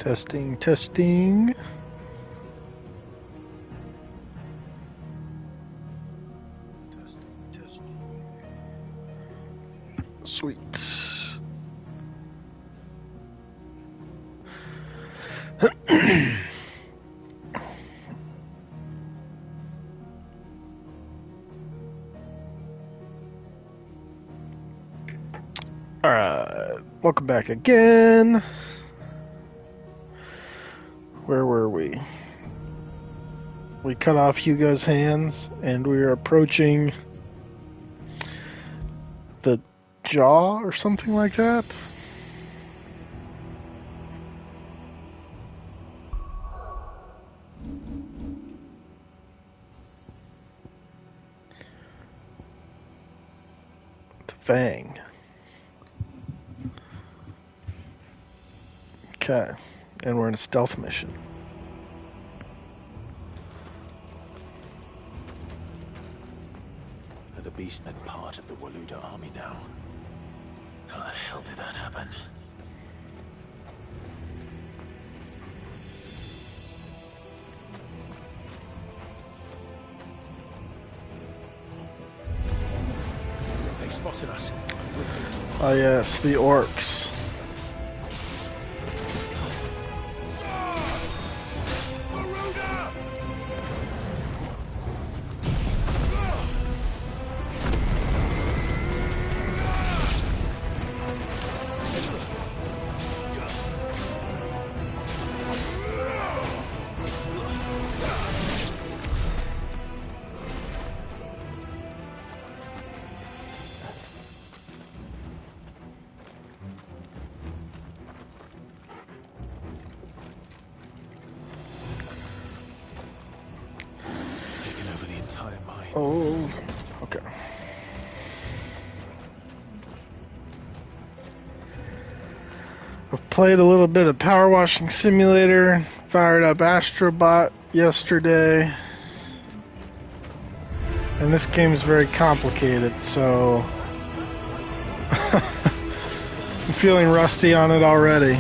Testing, testing. Sweet. Alright, welcome back again. Where were we? We cut off Hugo's hands and we are approaching the jaw or something like that. The fang. Okay, and we're in a stealth mission. Are the beastmen part of the Waluda army now? How the hell did that happen? They've spotted us. Oh yes, the orcs. Oh, okay. I've played a little bit of Power Washing Simulator, fired up Astrobot yesterday, and this game is very complicated, so I'm feeling rusty on it already.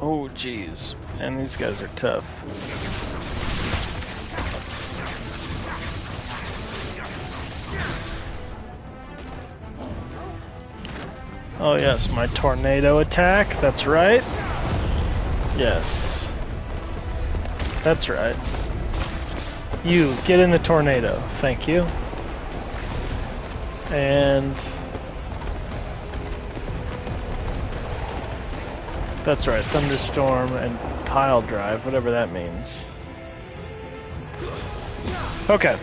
Oh, jeez. And these guys are tough. Oh, yes, my tornado attack. That's right. Yes. That's right. You, get in the tornado. Thank you. And... that's right, thunderstorm and pile drive, whatever that means. Okay.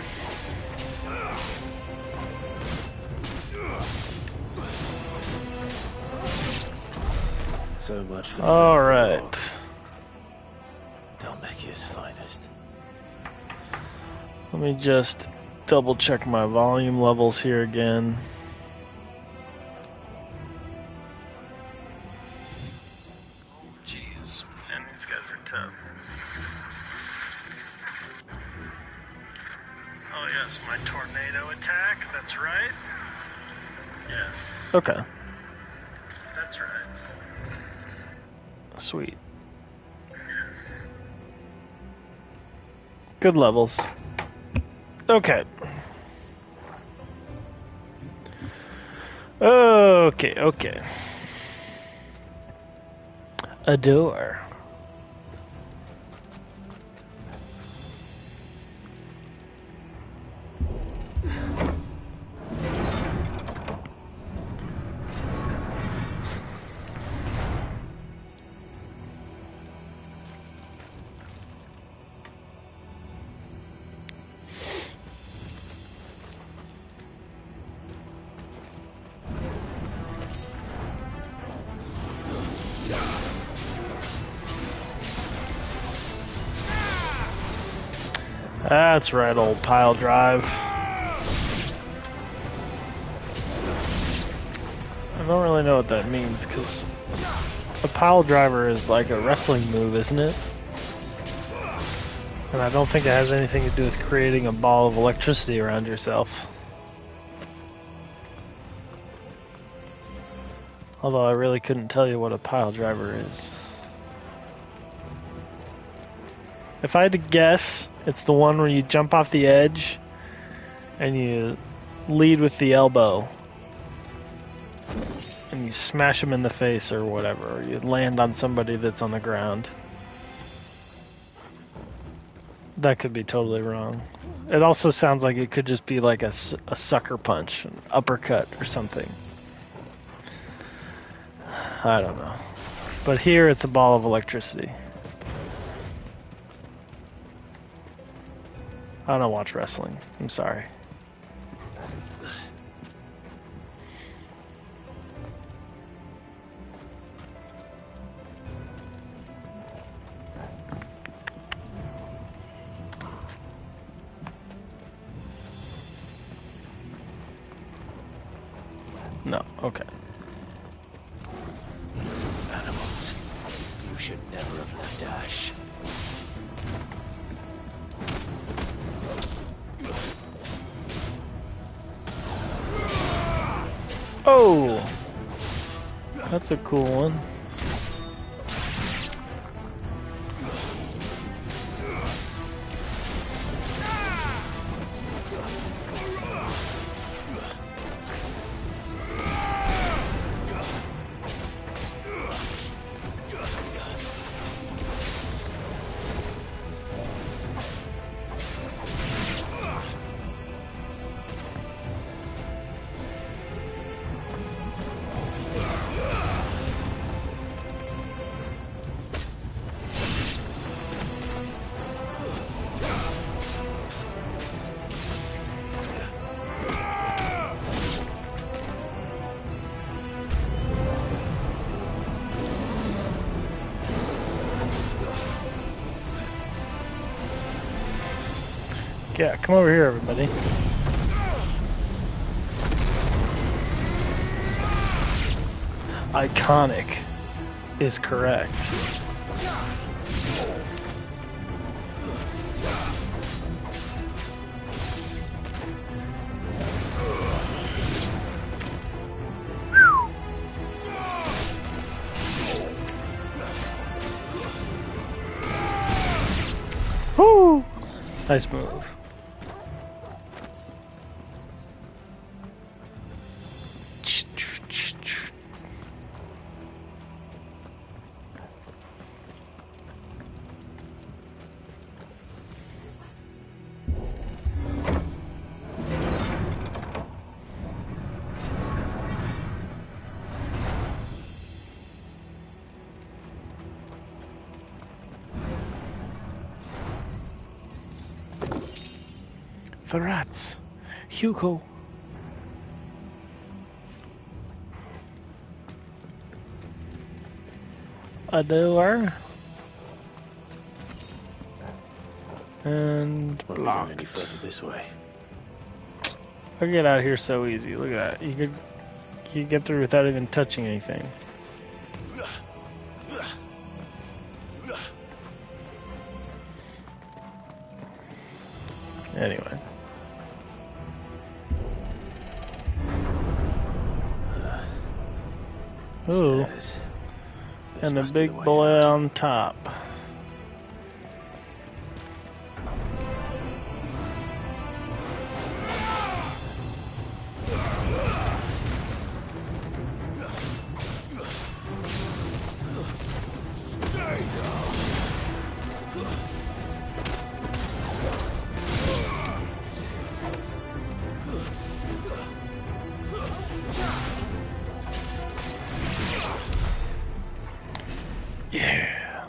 So much for all right. Dzemekys' finest. Let me just double check my volume levels here again. Oh yes, my tornado attack, that's right. Yes. Okay. That's right. Sweet. Good levels. Okay. Okay. A door. That's right, old pile drive. I don't really know what that means, because a pile driver is like a wrestling move, isn't it? And I don't think it has anything to do with creating a ball of electricity around yourself. Although I really couldn't tell you what a pile driver is. If I had to guess, it's the one where you jump off the edge and you lead with the elbow. And you smash them in the face or whatever. Or you land on somebody that's on the ground. That could be totally wrong. It also sounds like it could just be like a sucker punch, an uppercut or something. I don't know. But here it's a ball of electricity. I don't watch wrestling. I'm sorry. No, okay. Animals. You should never have left Ash. Oh! That's a cool one. Yeah, come over here, everybody. Iconic is correct. Woo! Nice move. The rats. Hugo. A door. And Won't be going any further this way. I get out here so easy. Look at that. You could get through without even touching anything. Anyway. Ooh. And a big boy on top. Yeah.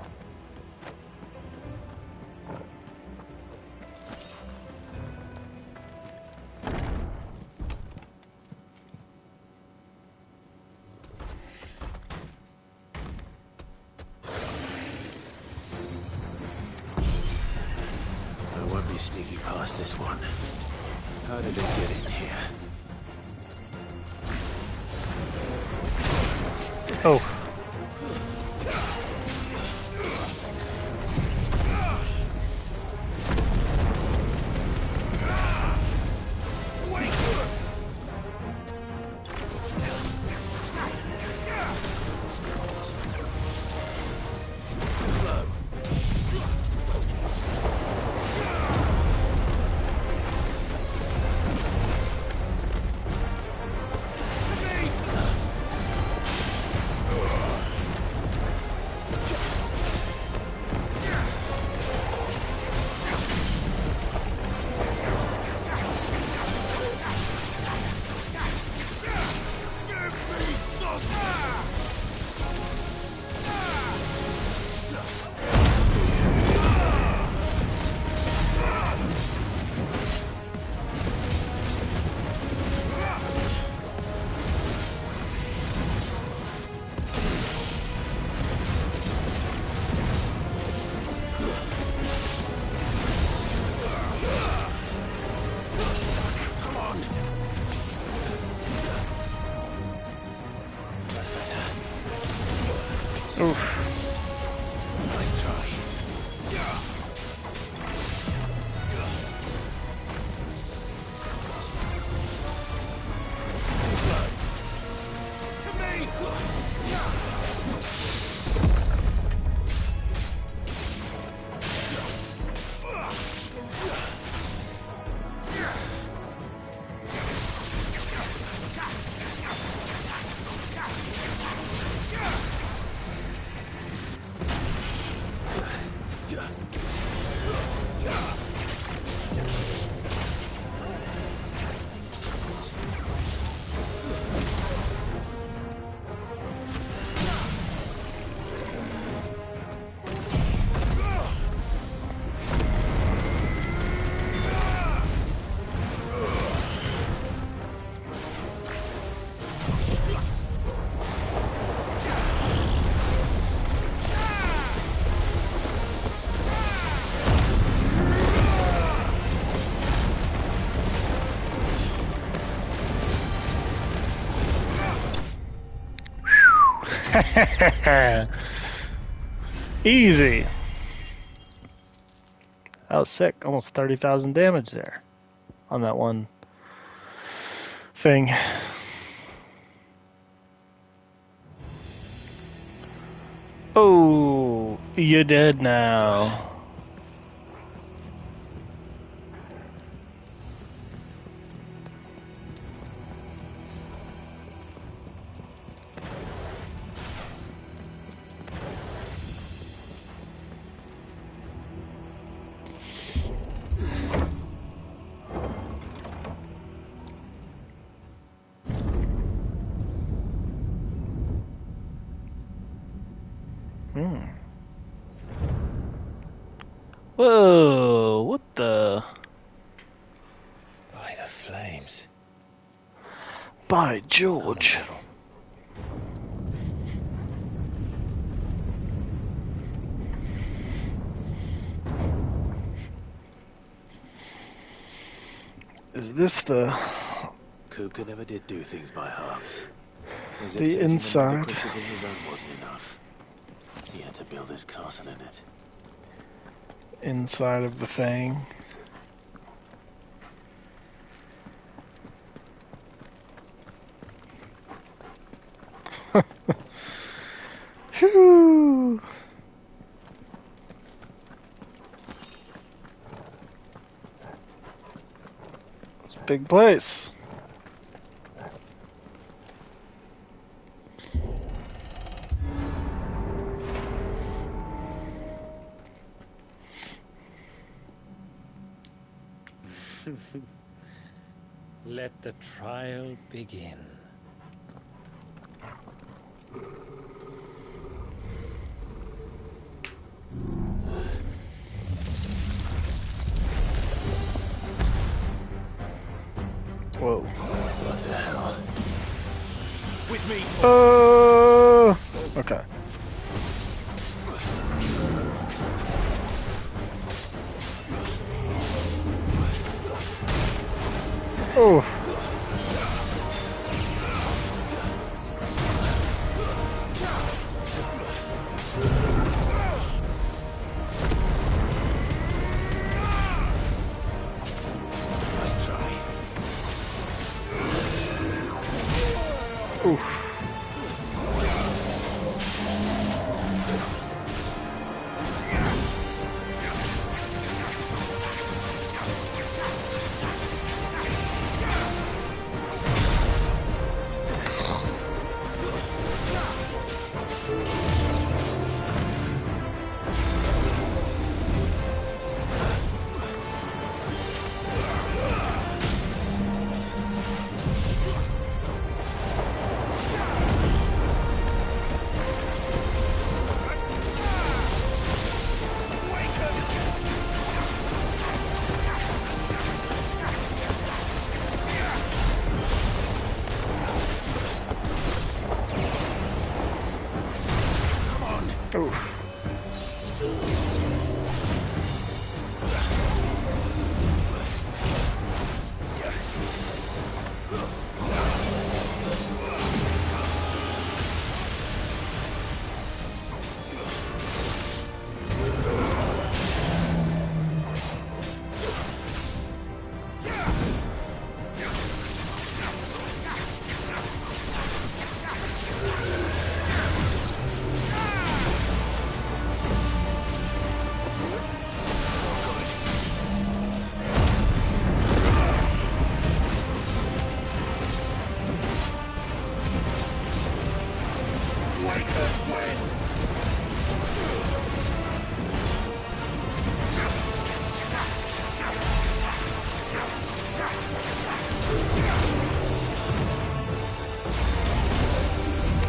I won't be sneaking past this one. How did it get in here? Oh. Oof. Nice try. Easy. That was sick. Almost 30,000 damage there on that one thing. Oh, you're dead now. Whoa, what the? By the flames. By George. Is this the... Kuka never did do things by halves. As if the taking inside? another crystal to his own wasn't enough. He had to build his castle in it. Inside of the Fang. Phew. It's a big place. Let the trial begin. Whoa. What the hell? With me! Okay. Oh. Nice try. Oof.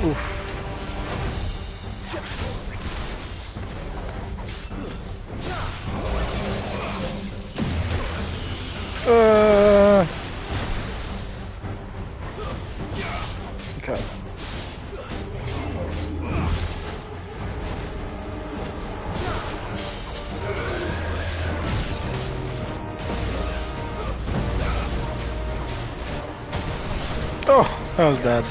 Oof. Okay. Oh, that was bad.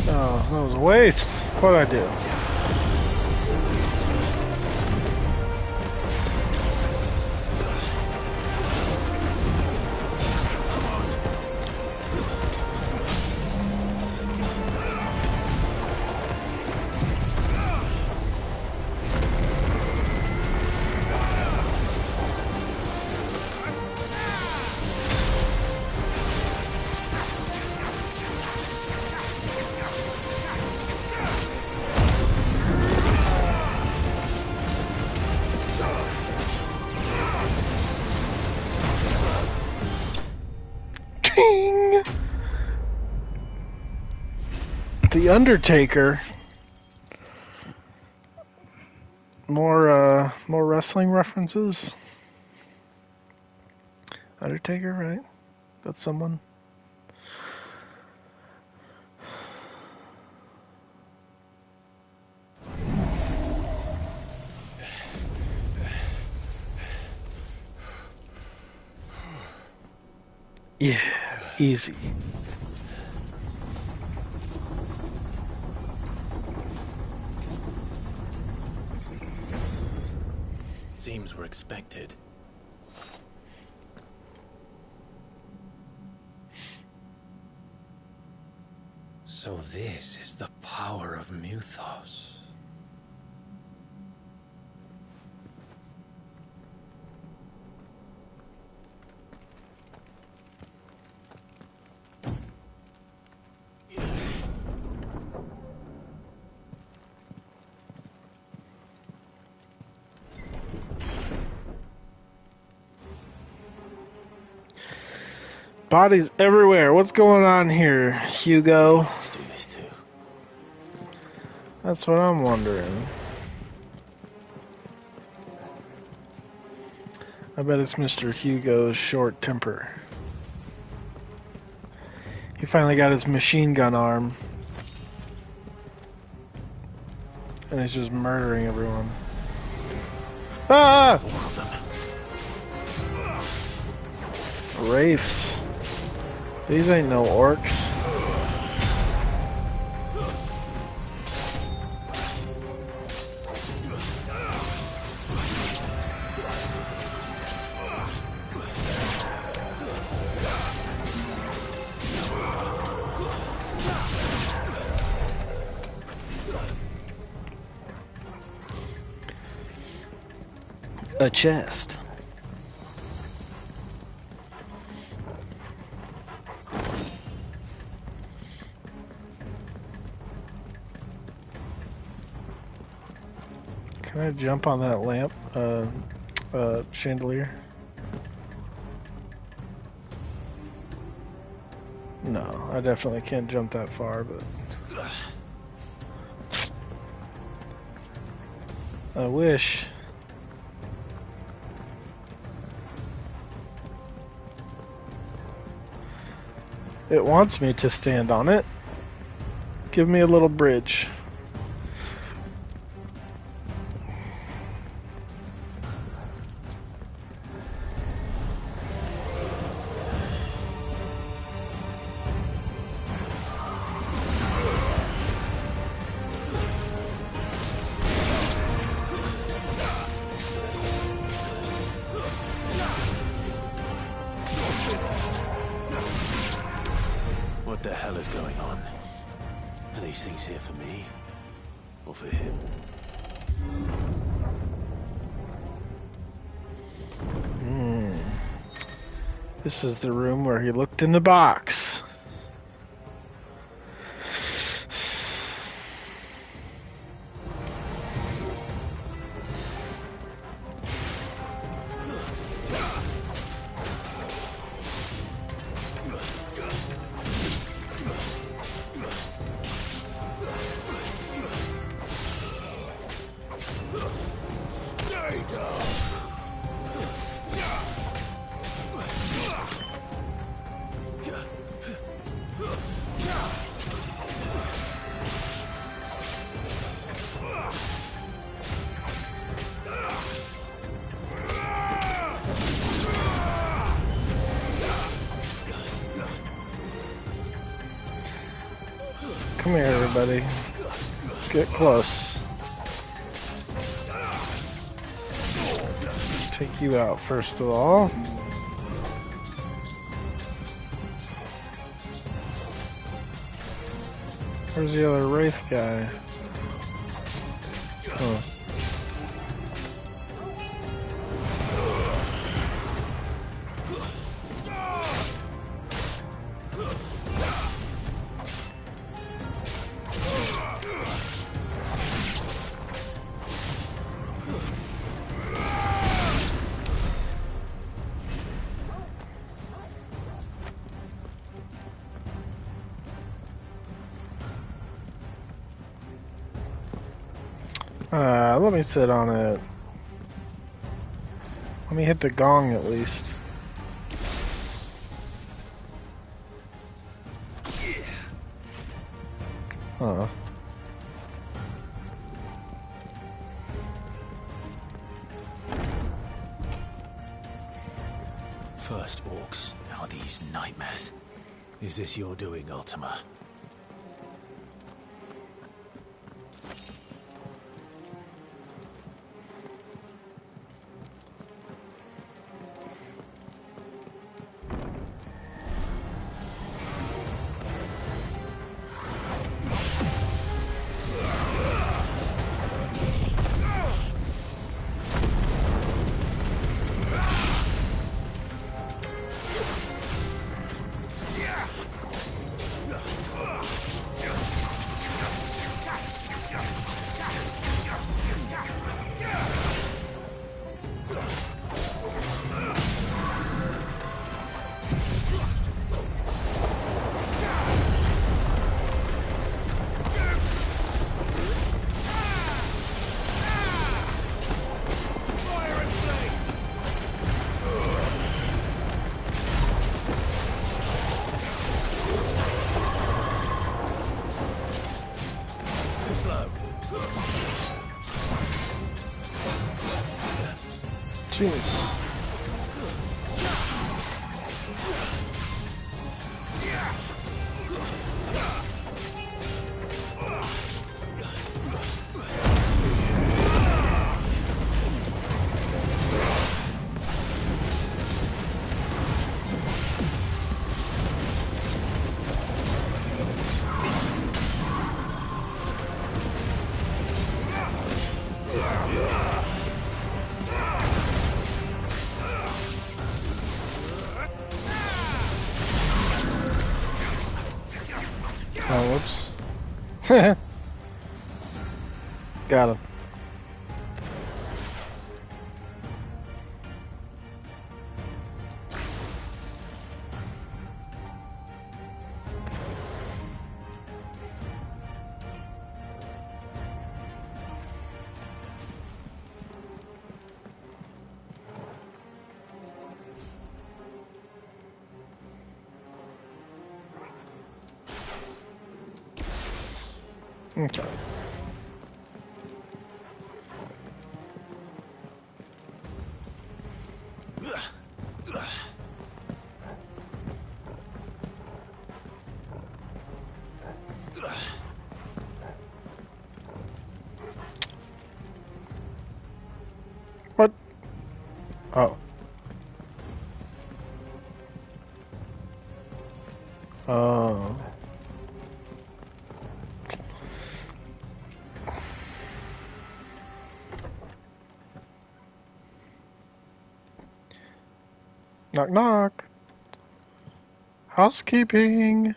Oh, that was a waste. What'd I do? The Undertaker. More wrestling references. Undertaker, right? That's someone. Yeah, easy. Seems we're expected. So this is the power of Mythos. Bodies everywhere. What's going on here, Hugo? Let's do this too. That's what I'm wondering. I bet it's Mr. Hugo's short temper. He finally got his machine gun arm. And he's just murdering everyone. Ah! Wraiths. These ain't no orcs. A chest. Can I jump on that lamp, chandelier? No, I definitely can't jump that far, but... I wish. It wants me to stand on it. Give me a little bridge. What the hell is going on? Are these things here for me? Or for him? This is the room where he looked in the box. Come here, everybody. Get close. Take you out first of all. Where's the other Wraith guy? Oh. Let me sit on it. Let me hit the gong at least. Huh. First orcs, now these nightmares. Is this your doing, Ultima? Jeez. Oh, whoops. Got him. Okay. What? Oh. Oh. Knock knock. Housekeeping.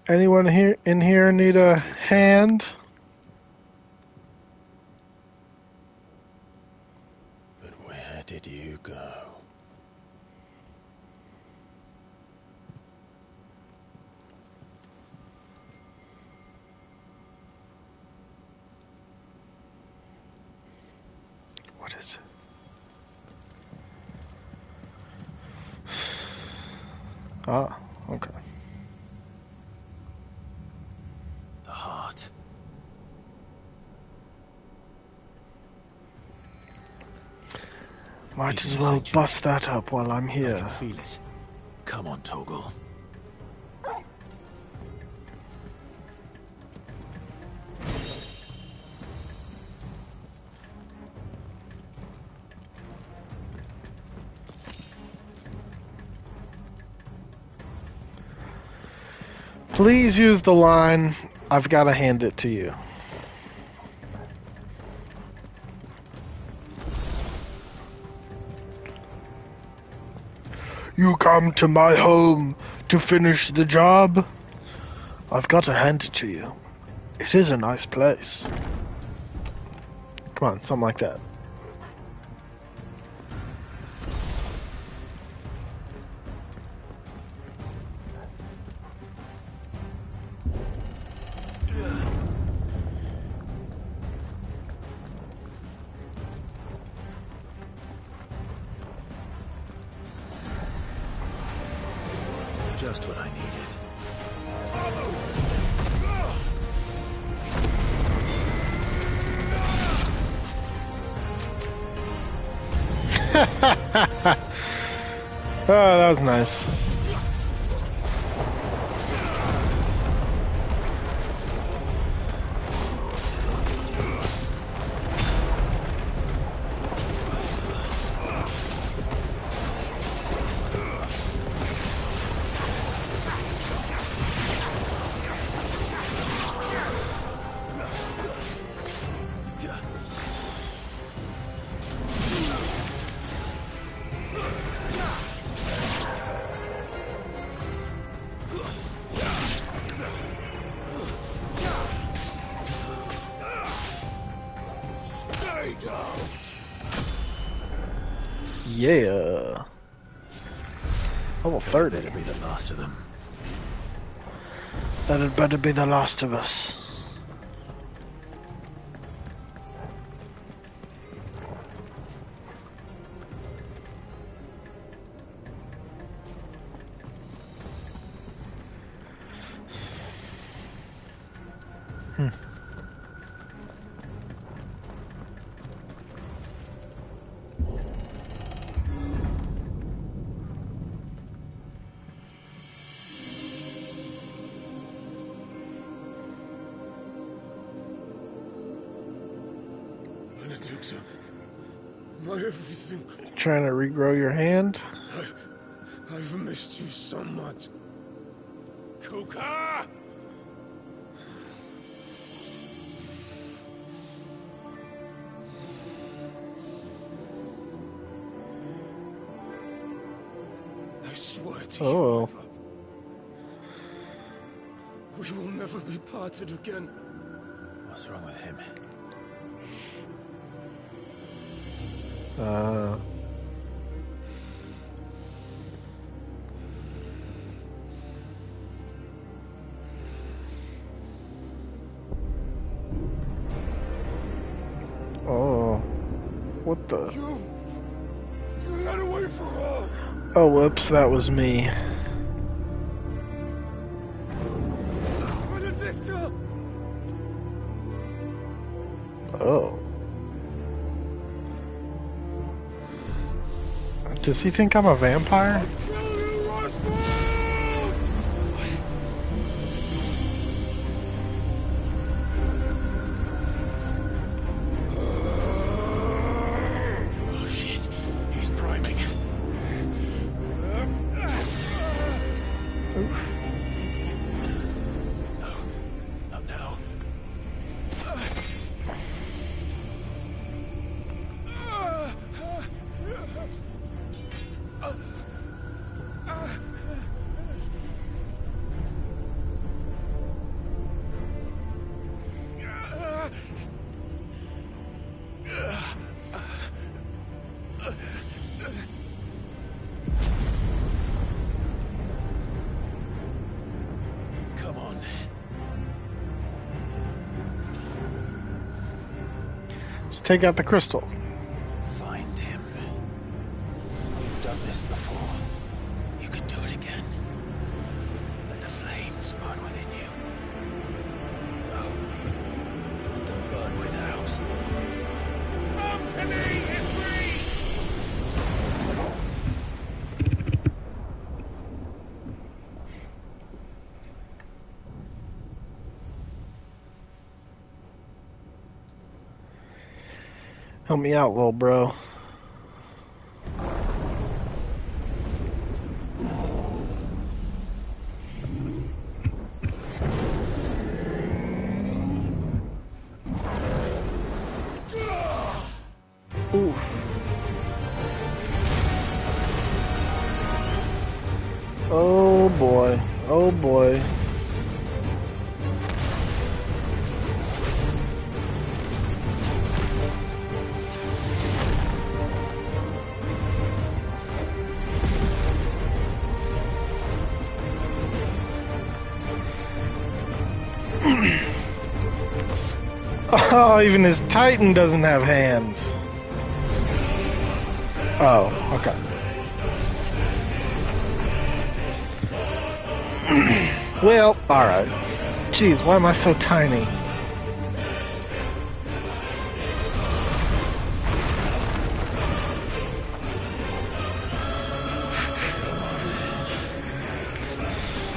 Anyone here in here need a hand? But where did you go? What is it? Ah, okay. The heart. Might He's as in the well sanctuary. bust that up while I'm I here. can feel it. Come on, Torgal. Please use the line, I've got to hand it to you. You come to my home to finish the job? I've got to hand it to you. It is a nice place. Come on, something like that. Just what I needed. Oh, that was nice. Yeah. Level 30. Better be the last of them. That had better be the last of us. Benedikta, my everything. Trying to regrow your hand? I've missed you so much. Kuka! I swear to you, my love, we will never be parted again. What's wrong with him? Oh. What the? You got away from her! Oh, whoops, that was me. Benedikta! Oh. Does he think I'm a vampire? Kill you, Roswell! Oh shit, he's priming. Not now. Come on. Just take out the crystal. Find him. You've done this before. You can do it again. Let the flames burn within you. No. Let them burn without. Come to me, Ifrit! Help me out, little bro. Oh boy. Oh, even his Titan doesn't have hands. Oh, okay. Well, alright. Jeez, why am I so tiny?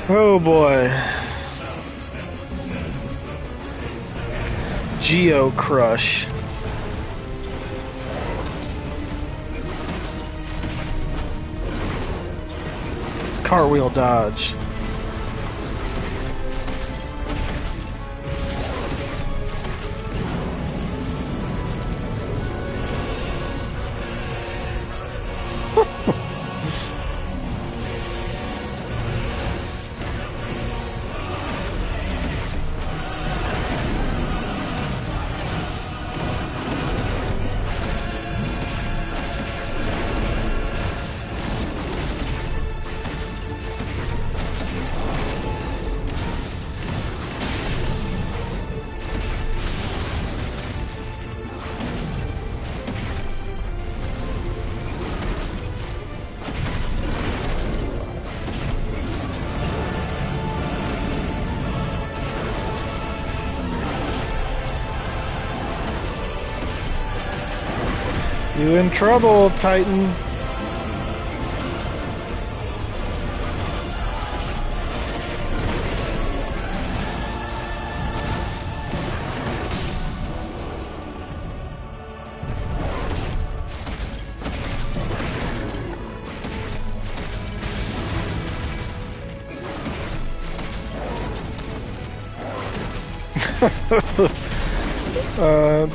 Oh boy. Geo Crush. Cartwheel dodge. You in trouble, Titan.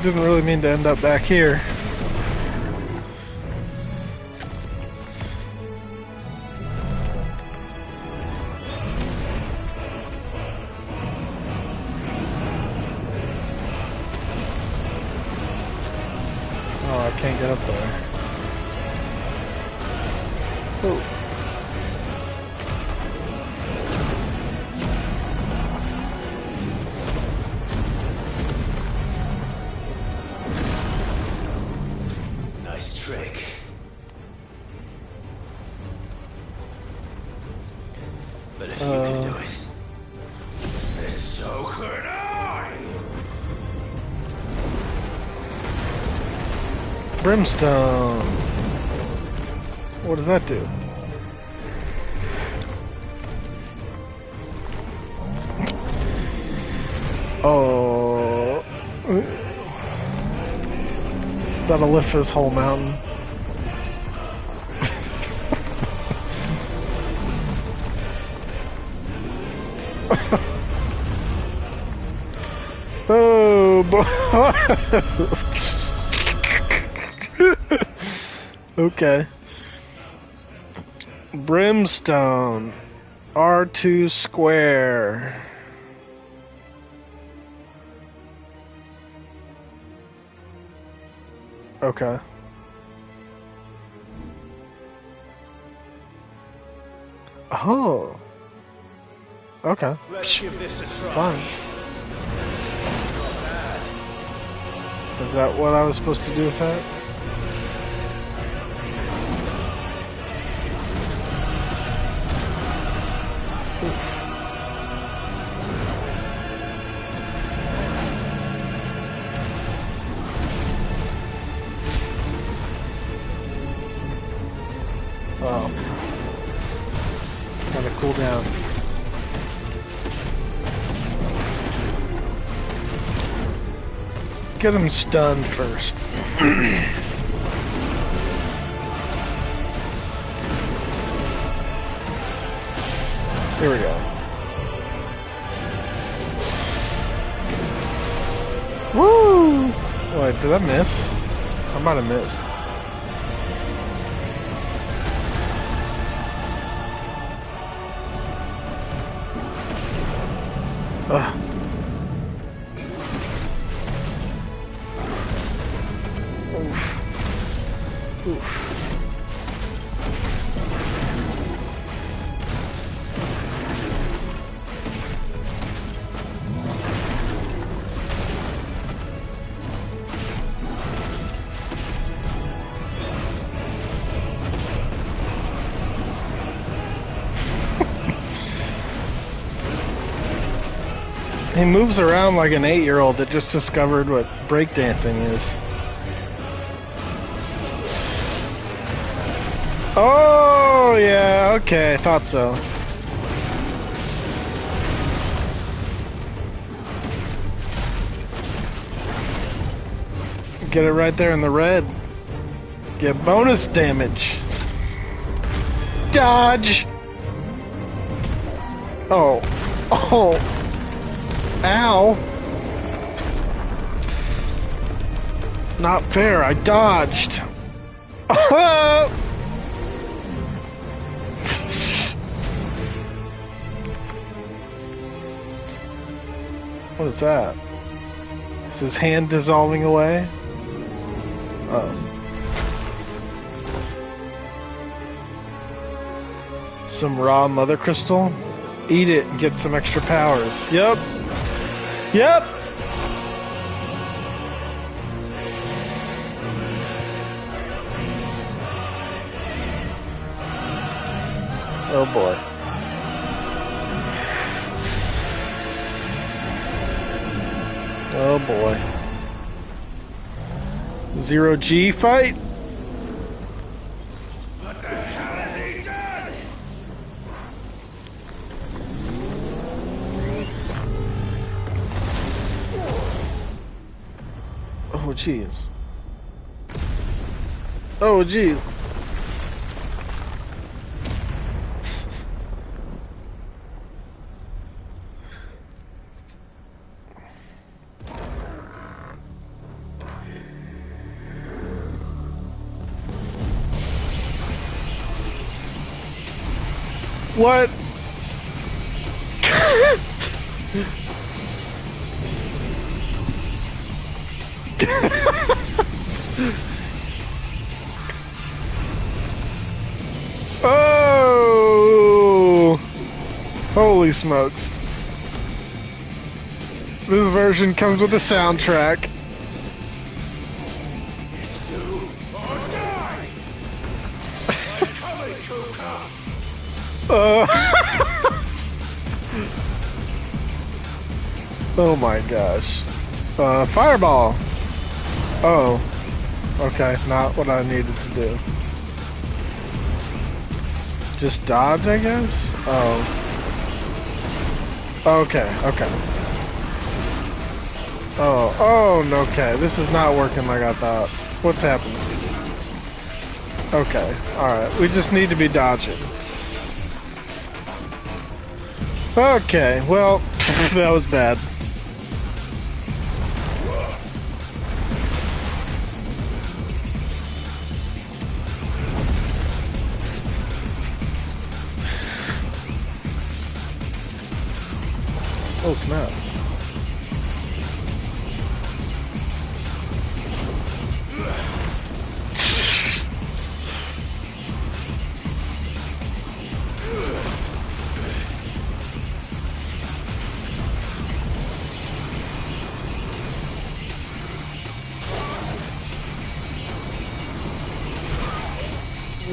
Didn't really mean to end up back here. Oh, I can't get up there. Oh. Nice trick. But if you can do it, then so could I! Brimstone. What does that do? Oh. It's about to lift this whole mountain. Oh boy. Okay. Brimstone. R2 square. Okay. Oh. Okay. Let's give this a try. Fine. Is that what I was supposed to do with that? Oh. Gotta cool down. Let's get him stunned first. Here we go. Woo! Wait, did I miss? I might have missed. Ugh. Oof. Oof. He moves around like an 8-year-old that just discovered what breakdancing is. Oh, yeah, okay, I thought so. Get it right there in the red. Get bonus damage. Dodge! Oh. Oh. Ow! Not fair, I dodged. What is that? Is his hand dissolving away? Oh. Some raw mother crystal? Eat it and get some extra powers. Yep. Yep! Oh boy. Oh boy. 0G fight? What the hell has he done? Oh jeez. Oh jeez. What? Oh! Holy smokes. This version comes with a soundtrack. It's do or die. I'm coming, Hugo. Oh my gosh. Fireball! Oh. Okay, not what I needed to do. Just dodge, I guess? Oh. Okay, okay. Oh, okay. This is not working like I thought. What's happening? Okay, alright. We just need to be dodging. Okay, well, that was bad. Oh snap.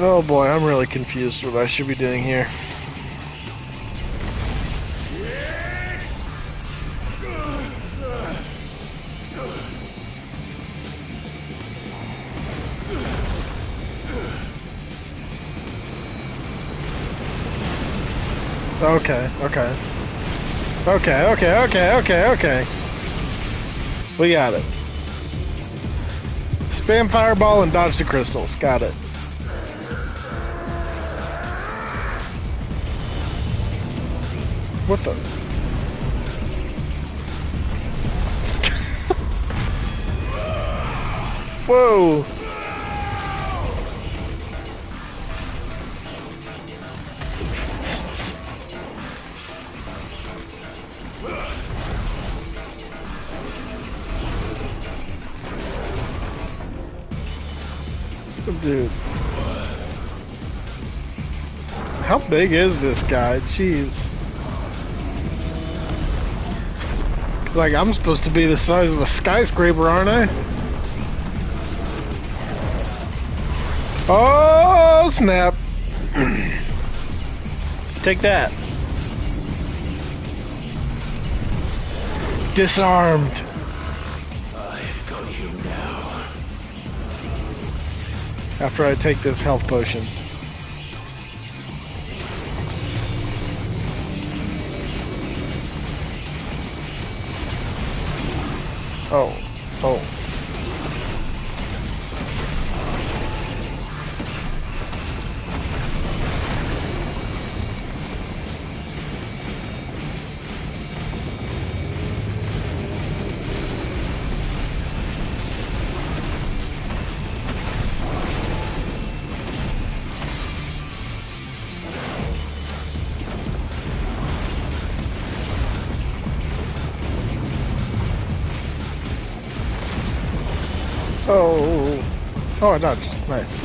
Oh boy, I'm really confused what I should be doing here. Okay. We got it. Spam fireball and dodge the crystals. Got it. What the? Whoa! Dude. How big is this guy? Jeez. Cause like I'm supposed to be the size of a skyscraper, aren't I? Oh snap. Take that. Disarmed. I've got you now. After I take this health potion. Oh. Oh. Oh. Oh, I dodged. Nice.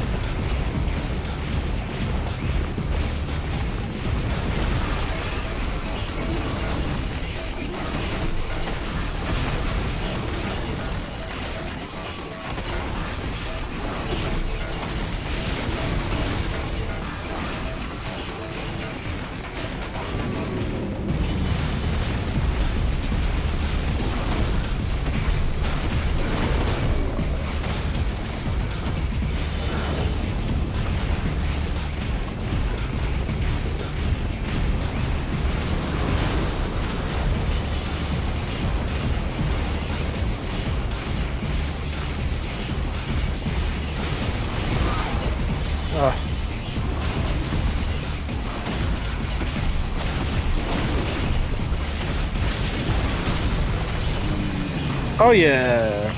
Oh yeah.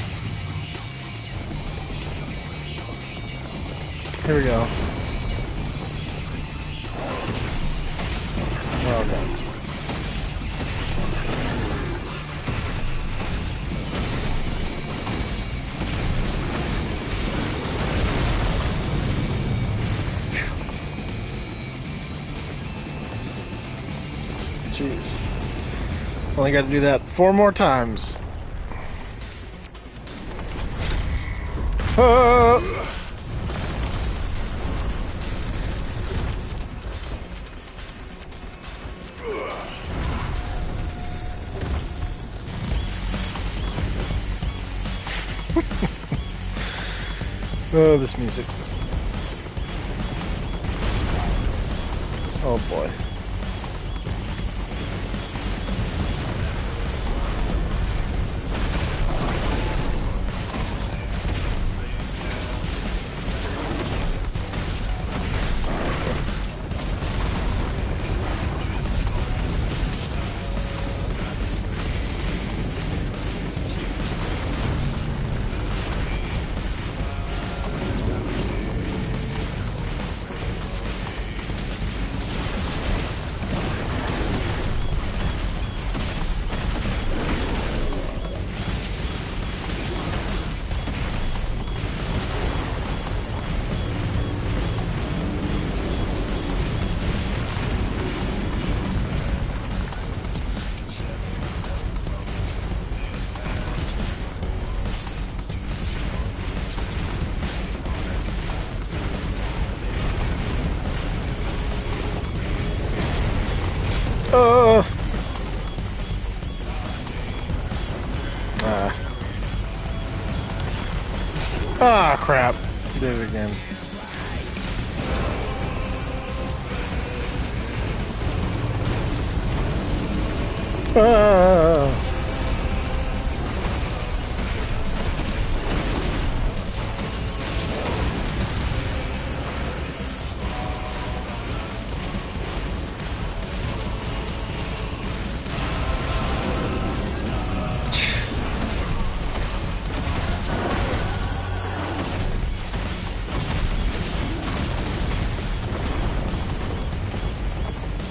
Here we go. Oh god. Jeez. Only got to do that 4 more times. Oh, this music. Oh boy. Ah, crap. Did it again. Ah.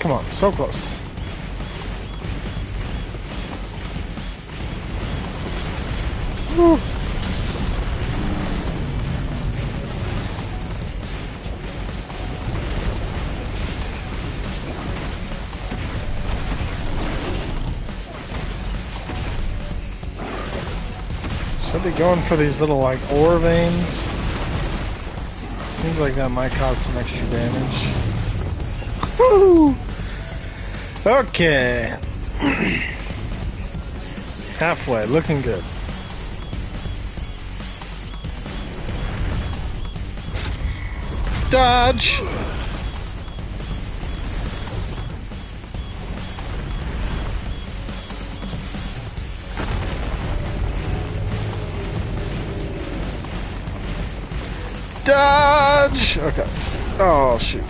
Come on, so close. Woo. Should I be going for these little, like, ore veins? Seems like that might cause some extra damage. Woo! Okay. Halfway, looking good. Dodge! Dodge! Okay. Oh, shoot.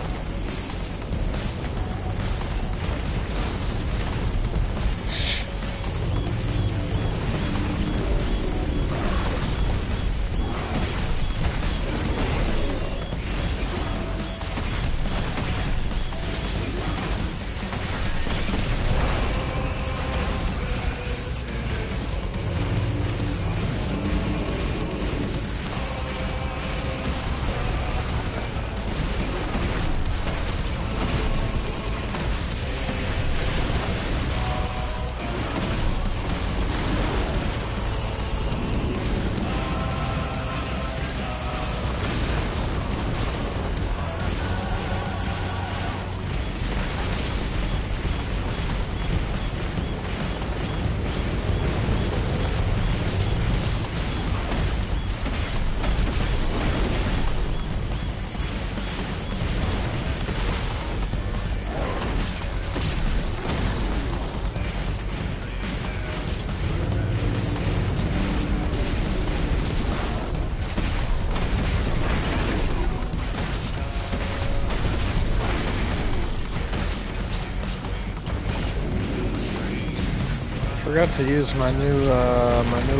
Forgot to use my new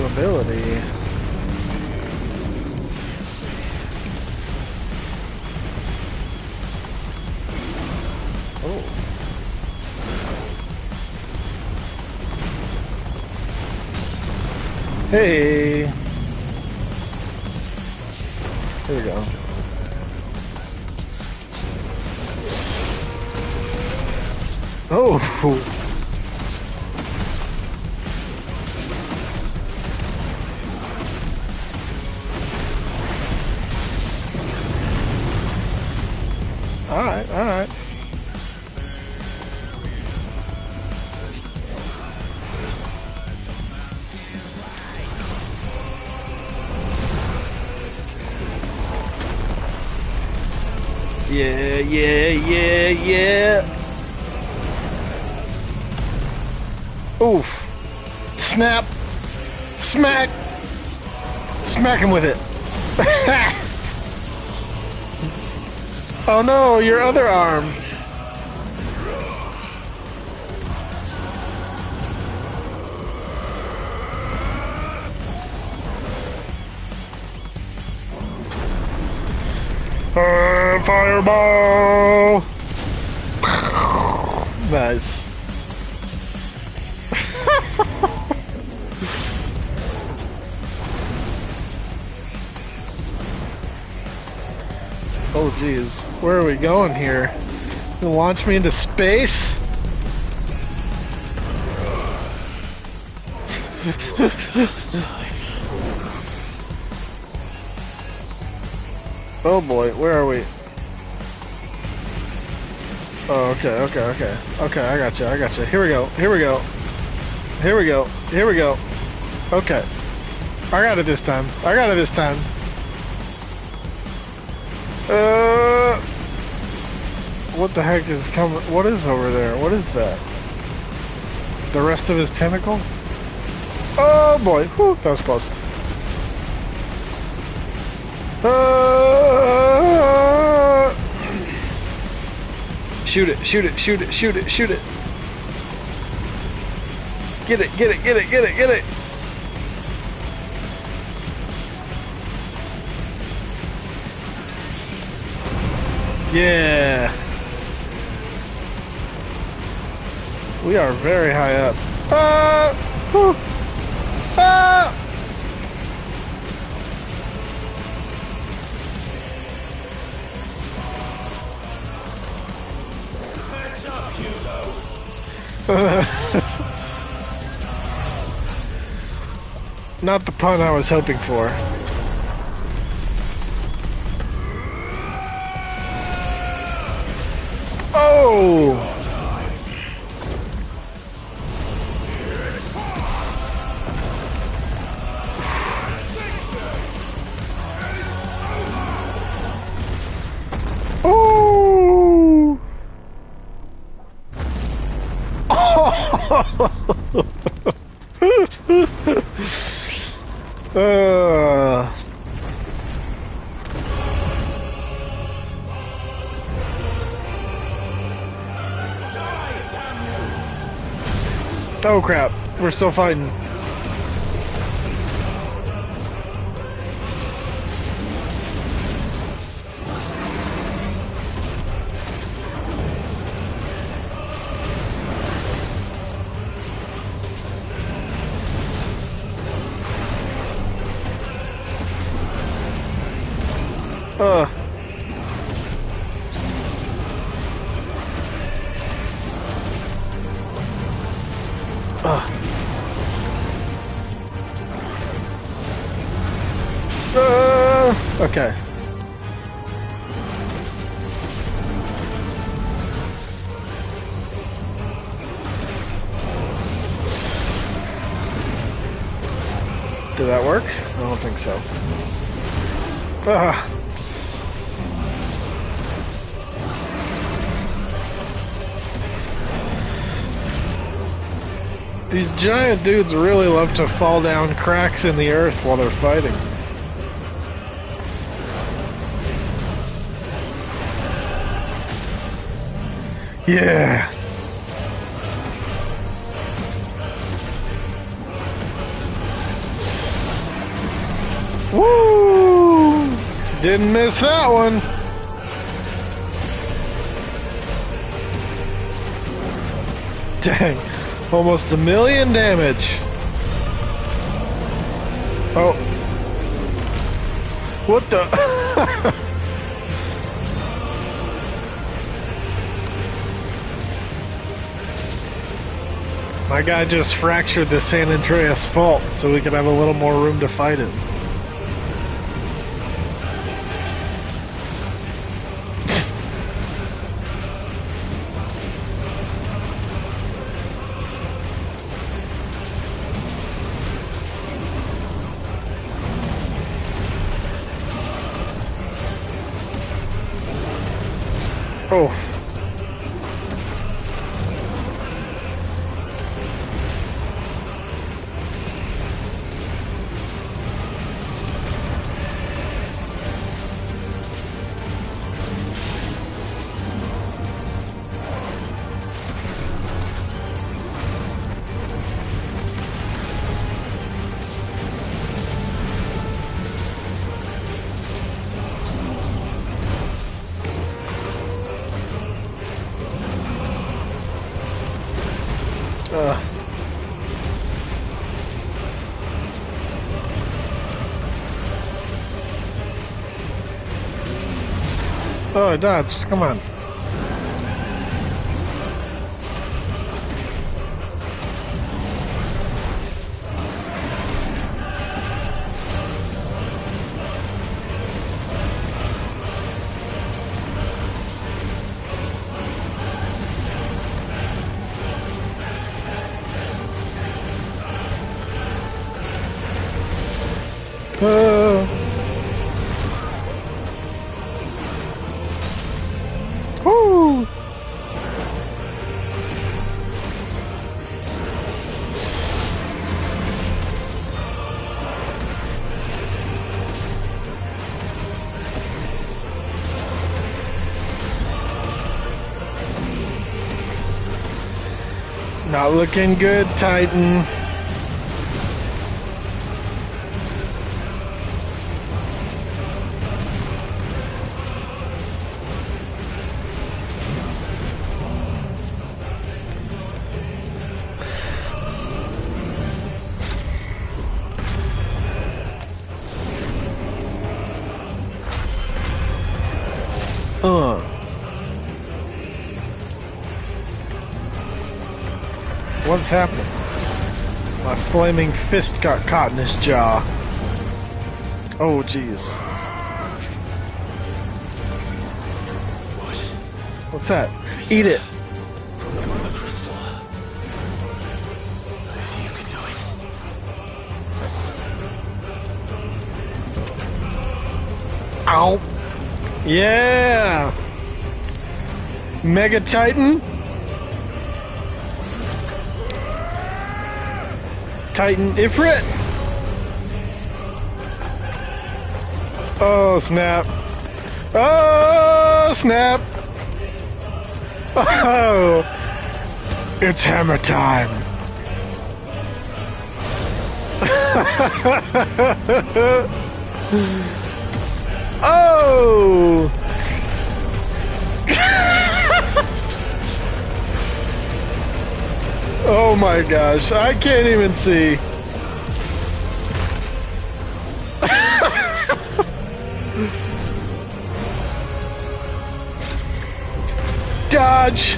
ability. Oh. Hey. Here we go. Oh. Alright, alright. Yeah, yeah, yeah, yeah. Oof. Snap. Smack. Smack him with it. Oh no, your other arm. Fireball! Nice. Oh geez, where are we going here? You launch me into space? Oh boy, where are we? Oh, okay, okay, okay. Okay, I gotcha. Here we go, here we go. Here we go, here we go. Okay. I got it this time. I got it this time. What the heck is coming? What is over there? What is that? The rest of his tentacle? Oh boy, whew, that was close. Shoot it, shoot it, shoot it, shoot it, shoot it. Get it, get it, get it, get it, get it. Yeah. We are very high up. Whew. Heads up, Hugo. Not the pun I was hoping for. Oh! Oh! Oh crap, we're still fighting. Okay. Did that work? I don't think so. Ah. These giant dudes really love to fall down cracks in the earth while they're fighting. Yeah. Woo! Didn't miss that one. Dang. Almost 1,000,000 damage. Oh. What the? My guy just fractured the San Andreas fault so we could have a little more room to fight it. Oh. Oh, dodge, come on. Woo! Not looking good, Titan. What's happening? My flaming fist got caught in his jaw. Oh, jeez. What's that? Eat it. From the mother crystal. If you can do it. Ow. Yeah. Mega Titan. Titan Ifrit. Oh, snap. Oh, snap. Oh, it's hammer time. Oh. Oh my gosh, I can't even see. Dodge!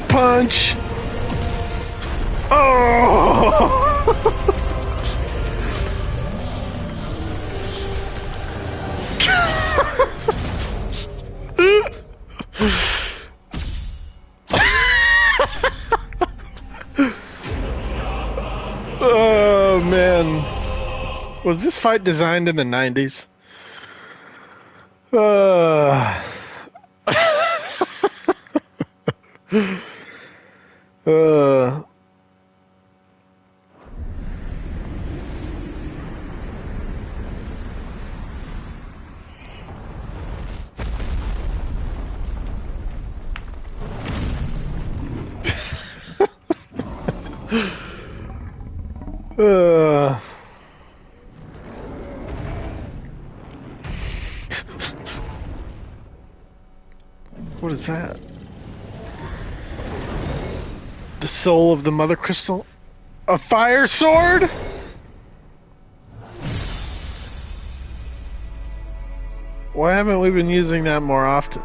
Punch! Oh! Oh man. Was this fight designed in the 90s? What is that? The soul of the mother crystal? A fire sword? Why haven't we been using that more often?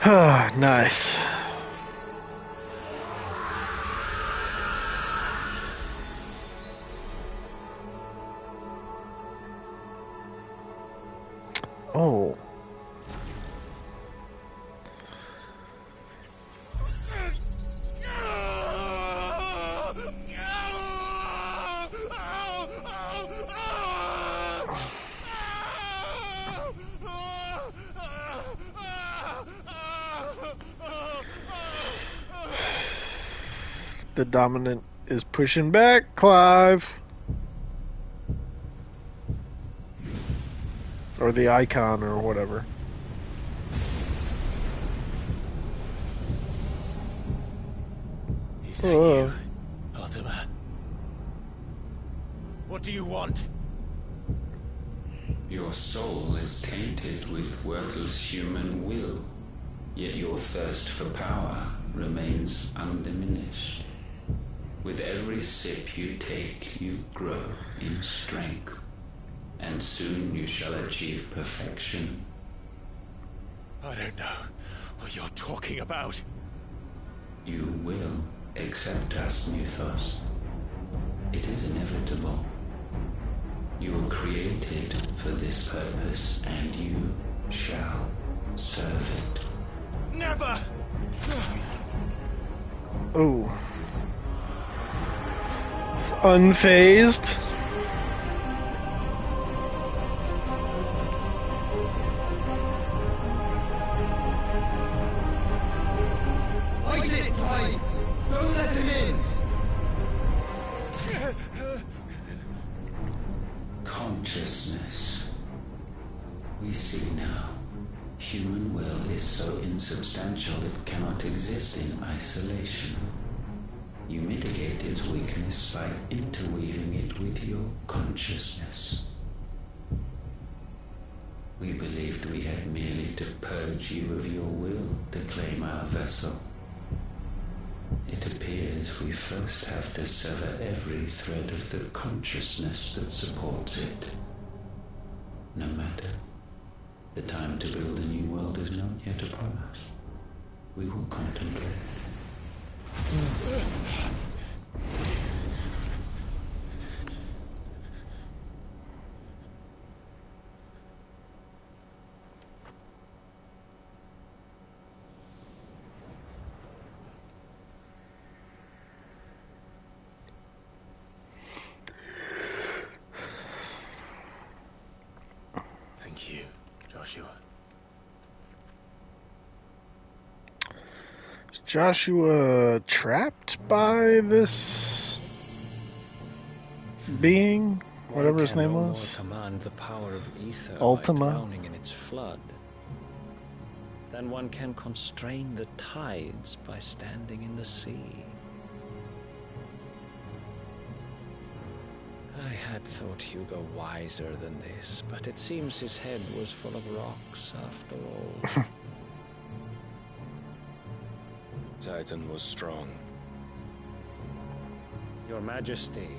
Ah, nice. Oh. The dominant is pushing back, Clive. Or the icon, or whatever. Is that you, Ultima? What do you want? Your soul is tainted with worthless human will, yet your thirst for power remains undiminished. With every sip you take, you grow in strength, and soon you shall achieve perfection. I don't know what you're talking about. You will accept us, Mythos. It is inevitable. You were created for this purpose, and you shall serve it. Never! Oh. Unfazed. Fight it, Clive! Don't let him in! Consciousness. We see now. Human will is so insubstantial it cannot exist in isolation. You mitigate its weakness by interweaving it with your consciousness. We believed we had merely to purge you of your will to claim our vessel. It appears we first have to sever every thread of the consciousness that supports it. No matter. The time to build a new world is not yet upon us. we will contemplate. Thank you, Joshua. Is Joshua trapped by this being? Whatever his name One was? can no more command the power of ether Ultima? by drowning in its flood than one can constrain the tides by standing in the sea. I had thought Hugo wiser than this, but it seems his head was full of rocks after all. Titan was strong. Your Majesty,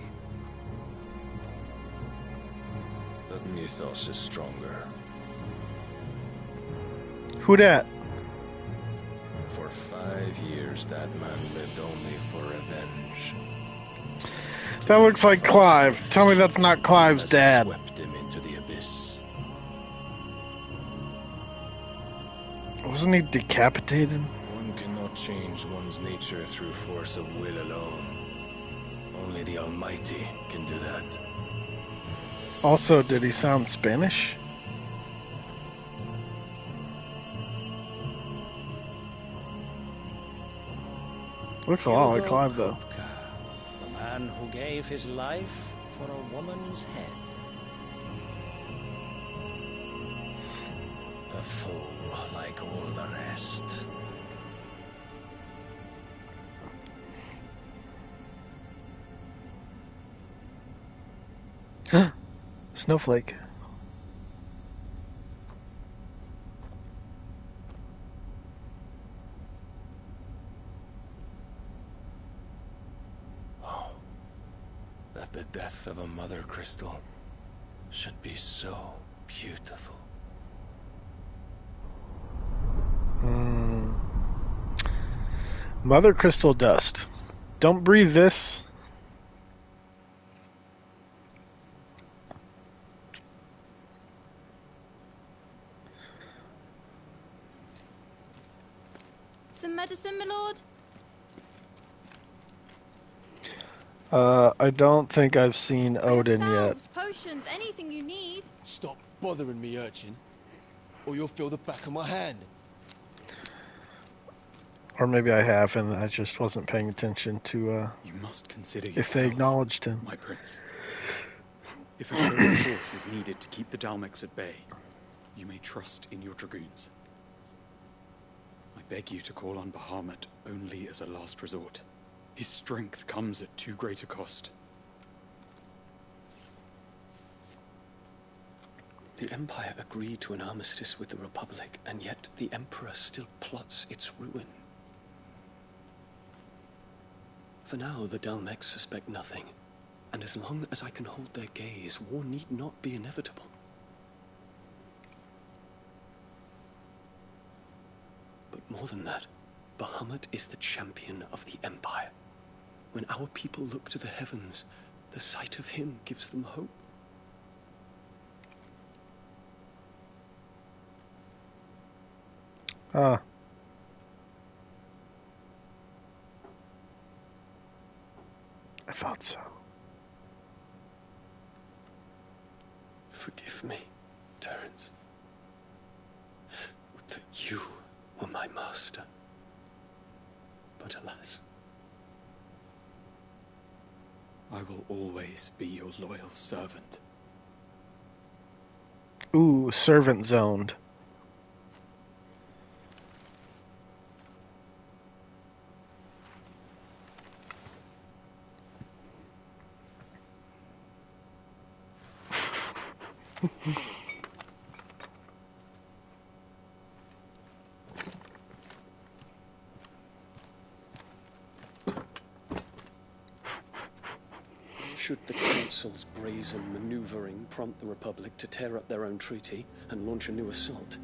But Mythos is stronger. Who dat? For 5 years, that man lived only for revenge. That looks like Clive. Tell me that's not Clive's As it dad. swept him into the abyss. Wasn't he decapitated? One cannot change one's nature through force of will alone. Only the Almighty can do that. Also, did he sound Spanish? Looks a lot like Hugo Clive, though. Kupka, the man who gave his life for a woman's head. A fool like all the rest. Snowflake. Oh, that the death of a mother crystal should be so beautiful. Mother crystal dust. Don't breathe this. Some medicine, my lord? I don't think I've seen Odin I have yet. salves, potions, anything you need. Stop bothering me, urchin, or you'll feel the back of my hand. Or maybe I have, and I just wasn't paying attention to You must consider your if they health, acknowledged him. my prince. If a show of force is needed to keep the Dzemekys at bay, you may trust in your dragoons. I beg you to call on Bahamut only as a last resort. His strength comes at too great a cost. The Empire agreed to an armistice with the Republic, and yet the Emperor still plots its ruin. For now, the Dzemekys suspect nothing, and as long as I can hold their gaze, war need not be inevitable. But more than that, Bahamut is the champion of the Empire. When our people look to the heavens, the sight of him gives them hope. Ah. I thought so. Forgive me, Terence. Would that you were my master. But alas. I will always be your loyal servant. Ooh, servant zoned. Should the Council's brazen maneuvering prompt the Republic to tear up their own treaty and launch a new assault,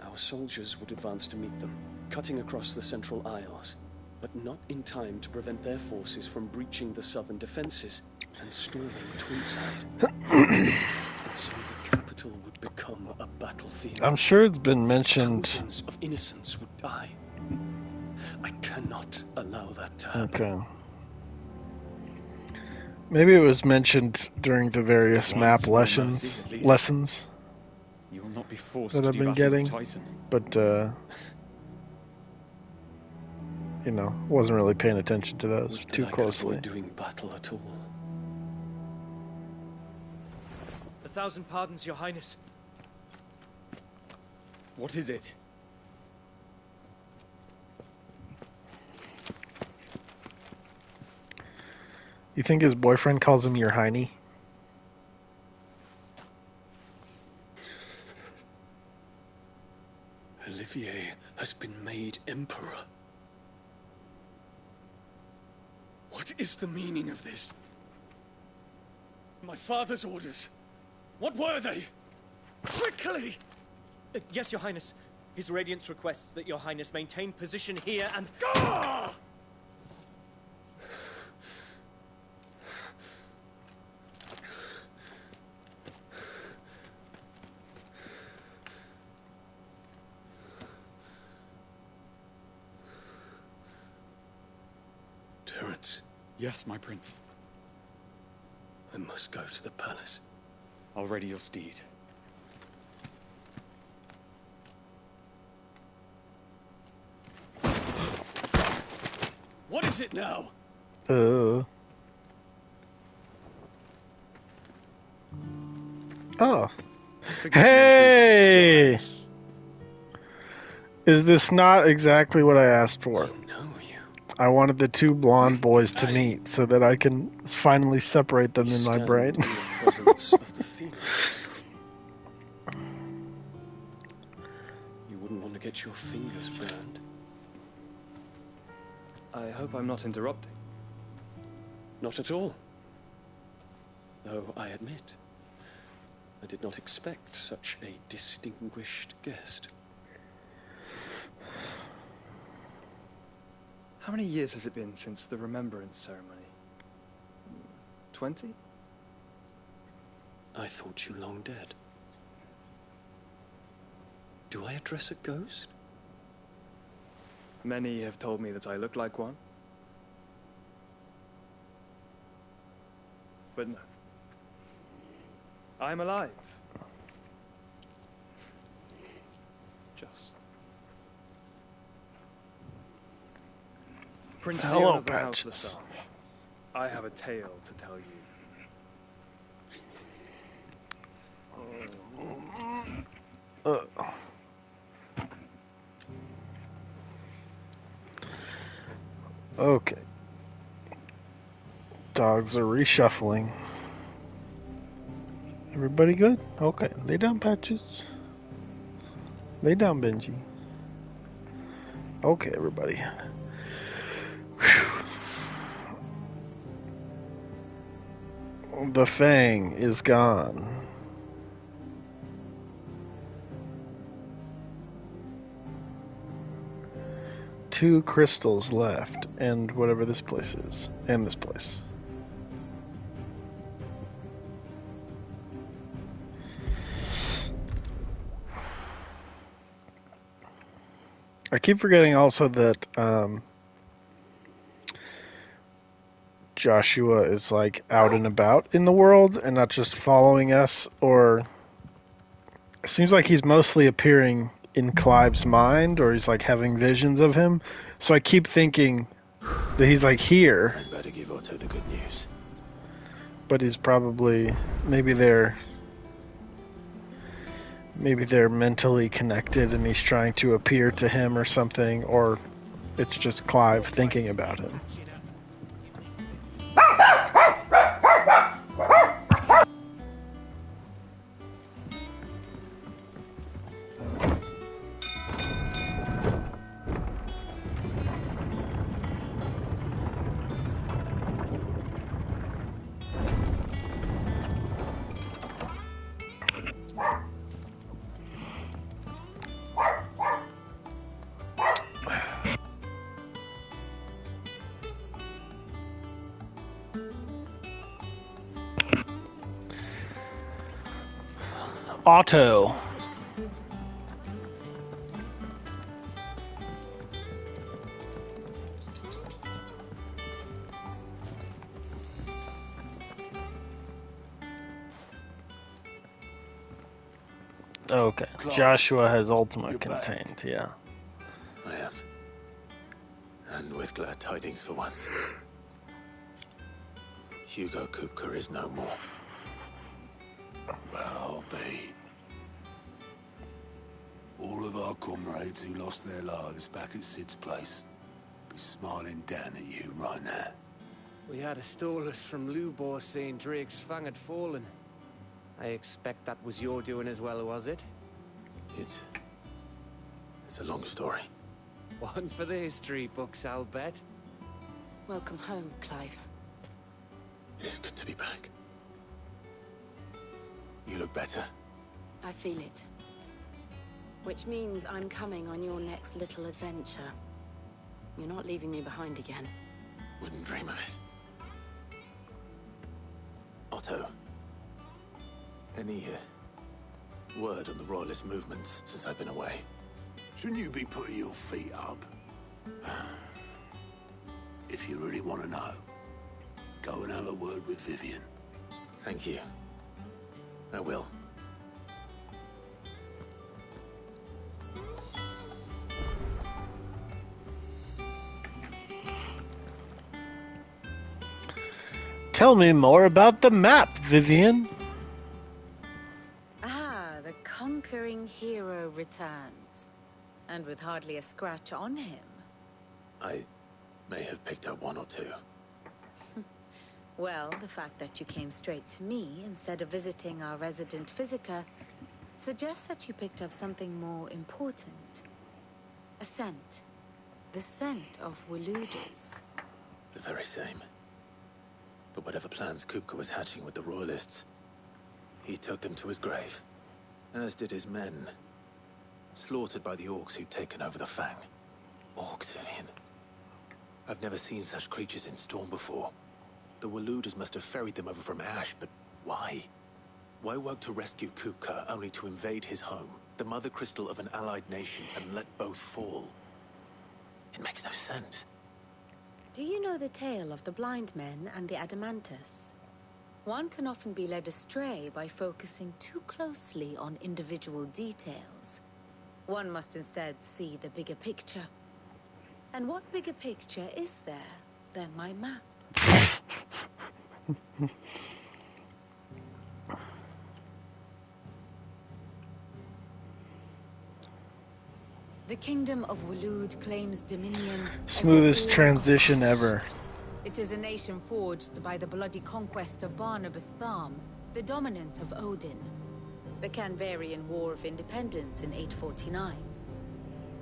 our our soldiers would advance to meet them, cutting across the central aisles, but not in time to prevent their forces from breaching the southern defenses and storming Twinside. And so the capital would become a battlefield. I'm sure it's been mentioned. Thousands of innocents would die. I cannot allow that to happen. Okay. Maybe it was mentioned during the various map lessons You will not be forced that to I've do been battle getting, with Titan. but you know, wasn't really paying attention to those too closely. Doing battle at all. 1,000 pardons, Your Highness. What is it? You think his boyfriend calls him your hiney? Olivier has been made emperor. What is the meaning of this? My father's orders. What were they? Quickly! Yes, Your Highness. His Radiance requests that Your Highness maintain position here and... Ah! Terence. Yes, my prince. I must go to the palace. I'll ready your steed. What is it now? Oh. Hey! Is this not exactly what I asked for? I wanted the two blonde boys to meet so that I can finally separate them in my brain. In the presence of the Phoenix. You wouldn't want to get your fingers burned. I hope I'm not interrupting. Not at all. Though I admit, I did not expect such a distinguished guest. How many years has it been since the remembrance ceremony? 20? I thought you long dead. Do I address a ghost? Many have told me that I look like one. But no. I'm alive. Just. Prince Hello, Dion of the House Patches. Lesage. I have a tale to tell you. Okay. Dogs are reshuffling. Everybody good? Okay. Lay down, Patches. Lay down, Benji. Okay, everybody. Whew. The Fang is gone. Two crystals left, and whatever this place is, and this place. I keep forgetting also that Joshua is like out and about in the world and not just following us, or it seems like he's mostly appearing in Clive's mind, or he's like having visions of him. So I keep thinking that he's like here. I'd better give Otto the good news. But he's probably maybe they're mentally connected and he's trying to appear to him or something, or it's just Clive thinking about him. Otto. Okay, Clive, Joshua has you're Ultima back. contained, yeah. I am. And with glad tidings for once. Hugo Kupka is no more. Well, I'll be. All of our comrades who lost their lives back at Sid's place be smiling down at you right now. We had a stolus from Lubor saying Drake's fang had fallen. I expect that was your doing as well, was it? It's a long story. One for the history books, I'll bet. Welcome home, Clive. It is good to be back. You look better. I feel it. Which means I'm coming on your next little adventure. You're not leaving me behind again. Wouldn't dream of it. Otto. Any word on the Royalist movements since I've been away? Shouldn't you be putting your feet up? If you really want to know, go and have a word with Vivian. Thank you. I will. Tell me more about the map, Vivian. Ah, the conquering hero returns. And with hardly a scratch on him. I may have picked up one or two. Well, the fact that you came straight to me instead of visiting our resident physiker suggests that you picked up something more important. A scent. The scent of Waludas. The very same. But whatever plans Kupka was hatching with the Royalists, he took them to his grave. As did his men. Slaughtered by the orcs who'd taken over the Fang. Orcs, Vivian. I've never seen such creatures in Storm before. The Waludas must have ferried them over from Ash, but why? Why work to rescue Kupka only to invade his home, the mother crystal of an allied nation, and let both fall? It makes no sense. Do you know the tale of the blind men and the Adamantus? One can often be led astray by focusing too closely on individual details. One must instead see the bigger picture. And what bigger picture is there than my map? The kingdom of Walud claims dominion. Smoothest transition ever. It is a nation forged by the bloody conquest of Barnabas Tharm, the dominant of Odin. The Canvarian War of Independence in 849.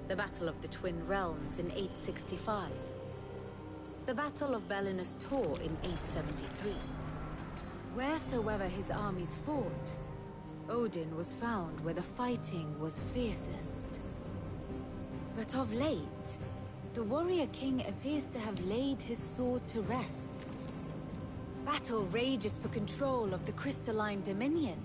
The Battle of the Twin Realms in 865. The Battle of Belinus Tor in 873. Wheresoever his armies fought, Odin was found where the fighting was fiercest. But of late, the warrior king appears to have laid his sword to rest. Battle rages for control of the crystalline dominion.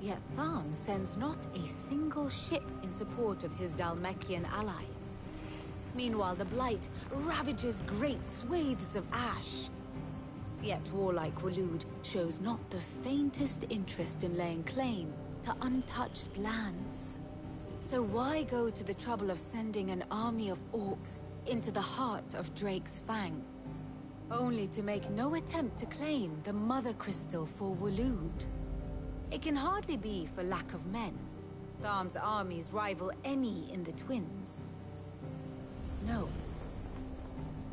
Yet Tharm sends not a single ship in support of his Dhalmekian allies. Meanwhile, the Blight ravages great swathes of ash. Yet warlike Walud shows not the faintest interest in laying claim to untouched lands. So why go to the trouble of sending an army of orcs into the heart of Drake's Fang, only to make no attempt to claim the Mother Crystal for Walud? It can hardly be for lack of men. Tharm's armies rival any in the Twins. No.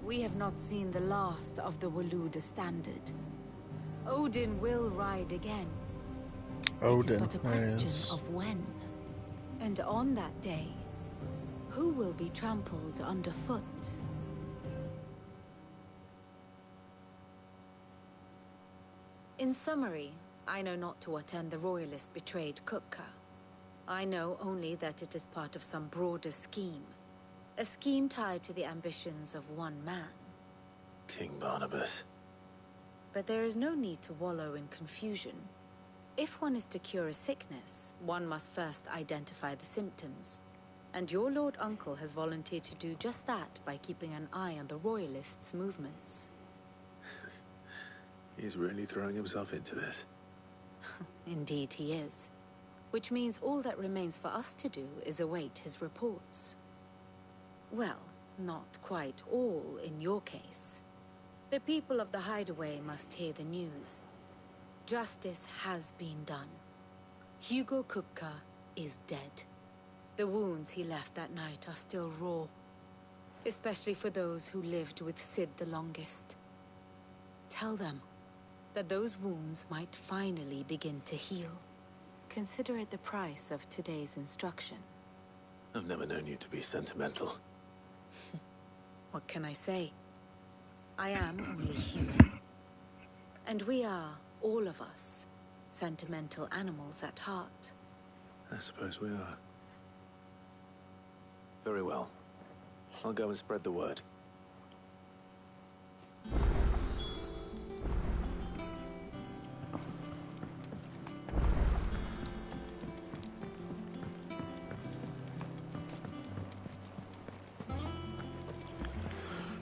We have not seen the last of the Waluda standard. Odin will ride again. It is but a question of when. And on that day, who will be trampled underfoot? In summary, I know not to what end the Royalist betrayed Kupka. I know only that it is part of some broader scheme. A scheme tied to the ambitions of one man. King Barnabas. But there is no need to wallow in confusion. If one is to cure a sickness, one must first identify the symptoms. And your Lord Uncle has volunteered to do just that by keeping an eye on the Royalists' movements. He's really throwing himself into this. Indeed he is. Which means all that remains for us to do is await his reports. Well, not quite all in your case. The people of the Hideaway must hear the news. Justice has been done. Hugo Kupka is dead. The wounds he left that night are still raw, especially for those who lived with Sid the longest. Tell them that those wounds might finally begin to heal. Consider it the price of today's instruction. I've never known you to be sentimental. What can I say? I am only human. And we are, all of us, sentimental animals at heart. I suppose we are. Very well. I'll go and spread the word.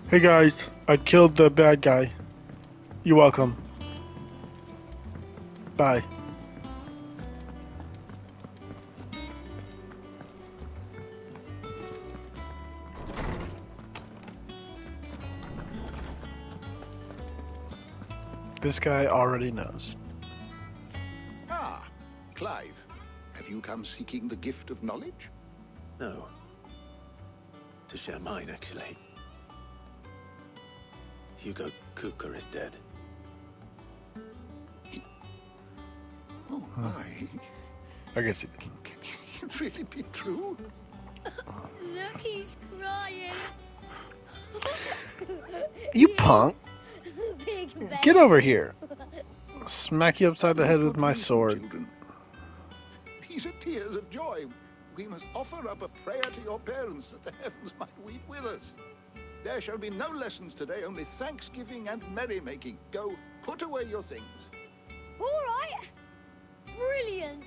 Hey guys, I killed the bad guy. You're welcome. Bye. This guy already knows. Ah, Clive. Have you come seeking the gift of knowledge? No. To share mine, actually. Hugo Kupka is dead. Oh my. I guess it can it really be true? Look, he's crying. You punk. Big Get over here. I'll smack you upside the head with my sword. Children. These are tears of joy. We must offer up a prayer to your parents that the heavens might weep with us. There shall be no lessons today, only thanksgiving and merrymaking. Go, put away your things. All right. Brilliant.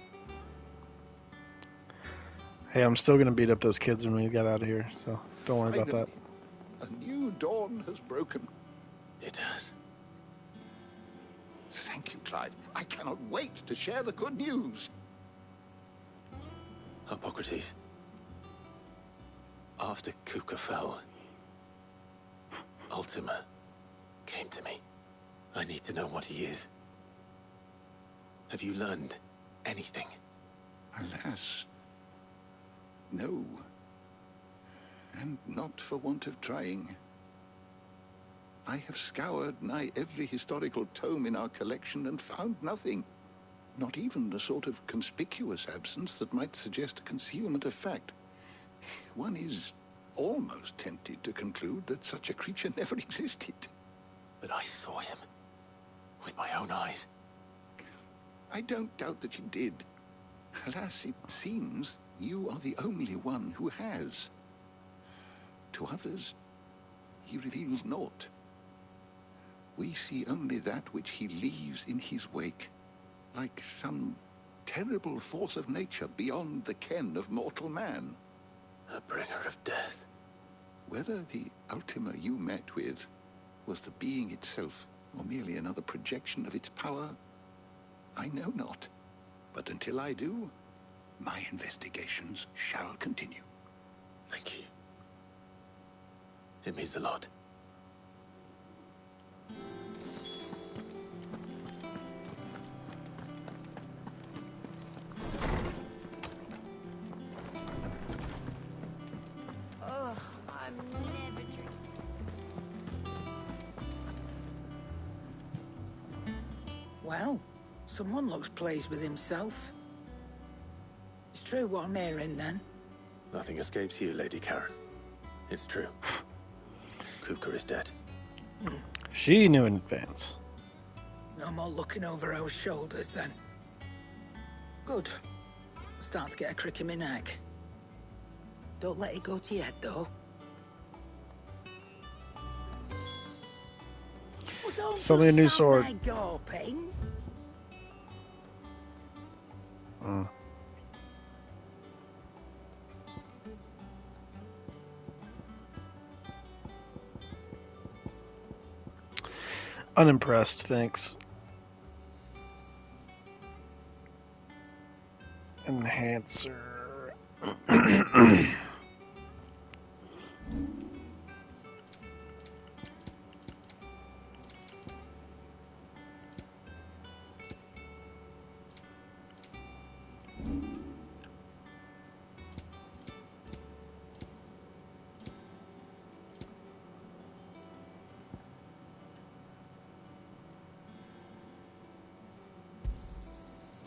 Hey, I'm still gonna beat up those kids when we get out of here, so don't worry about that. A new dawn has broken. It has. Thank you, Clive. I cannot wait to share the good news. Hippocrates. After Kupka fell, Ultima came to me. I need to know what he is. Have you learned anything? Alas, no. And not for want of trying. I have scoured nigh every historical tome in our collection and found nothing. Not even the sort of conspicuous absence that might suggest a concealment of fact. One is almost tempted to conclude that such a creature never existed. But I saw him. With my own eyes. I don't doubt that you did. Alas, it seems you are the only one who has. To others, he reveals naught. We see only that which he leaves in his wake, like some terrible force of nature beyond the ken of mortal man. A bringer of death. Whether the Ultima you met with was the being itself, or merely another projection of its power, I know not. But until I do, my investigations shall continue. Thank you. It means a lot. Oh, I'm never drinking. Well, someone looks pleased with himself. It's true what I'm hearing, then. Nothing escapes you, Lady Karen. It's true. Kupka is dead. She knew in advance. No more looking over our shoulders, then. Good. Start to get a crick in my neck. Don't let it go to your head, though. Sell me a new sword. Gawping. Mm. Unimpressed, thanks. Enhancer.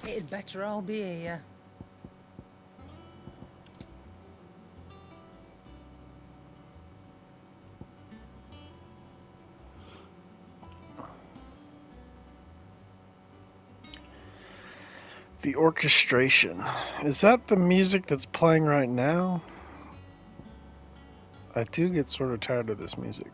It'd better all be here. The orchestration. Is that the music that's playing right now? I do get sort of tired of this music.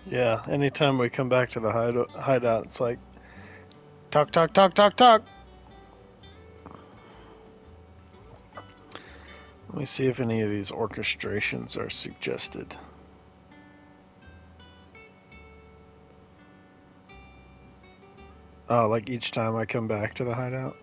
Yeah, anytime we come back to the hideout, it's like, talk, talk, talk, talk, talk. Let me see if any of these orchestrations are suggested. Oh, like each time I come back to the hideout?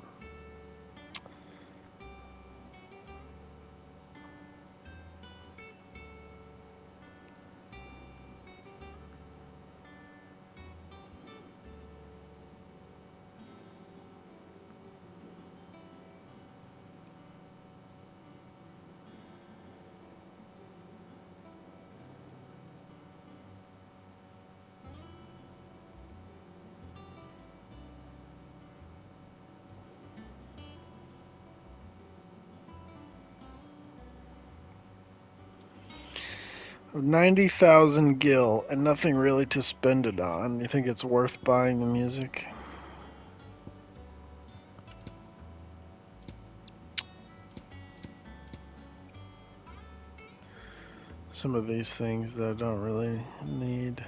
Of 90,000 gil and nothing really to spend it on. You think it's worth buying the music? Some of these things that I don't really need.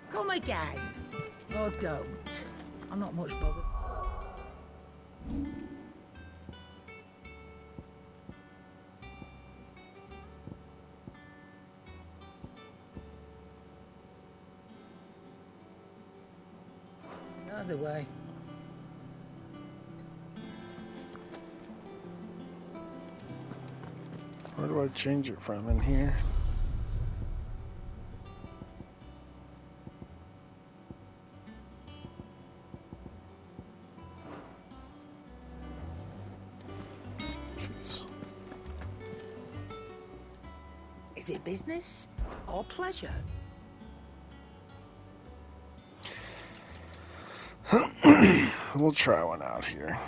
Come again. Or don't. I'm not much bothered. Either way. Where do I change it from? In here? Is it business or pleasure? We'll try one out here.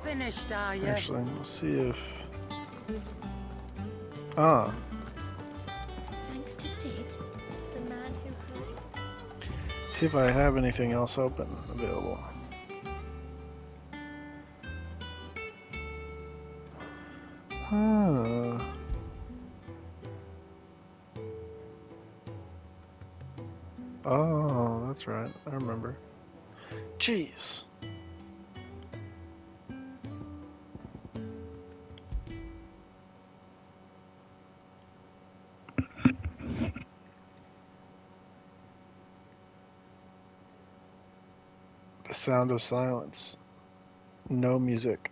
Finished, are you? Actually, we'll see if... Ah. Thanks to Sid, the man who heard. See if I have anything else open available. Huh. Oh, that's right. I remember. Jeez. Sound of silence. No music.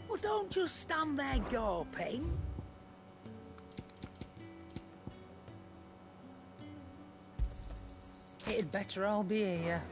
Well, don't just stand there gawping. It'd better all be here.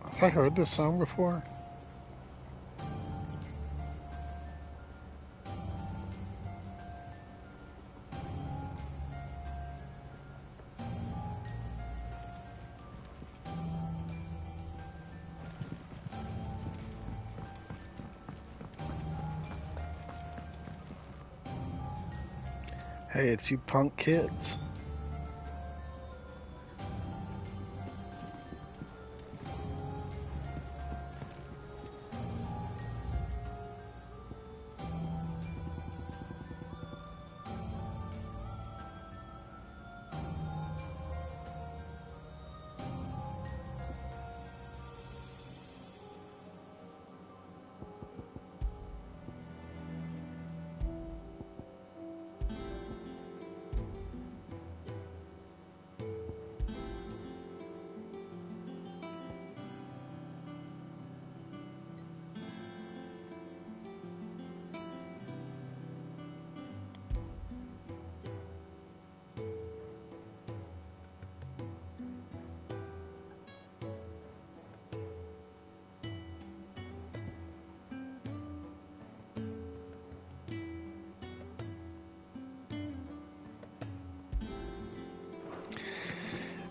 Have I heard this song before? Hey, it's you punk kids.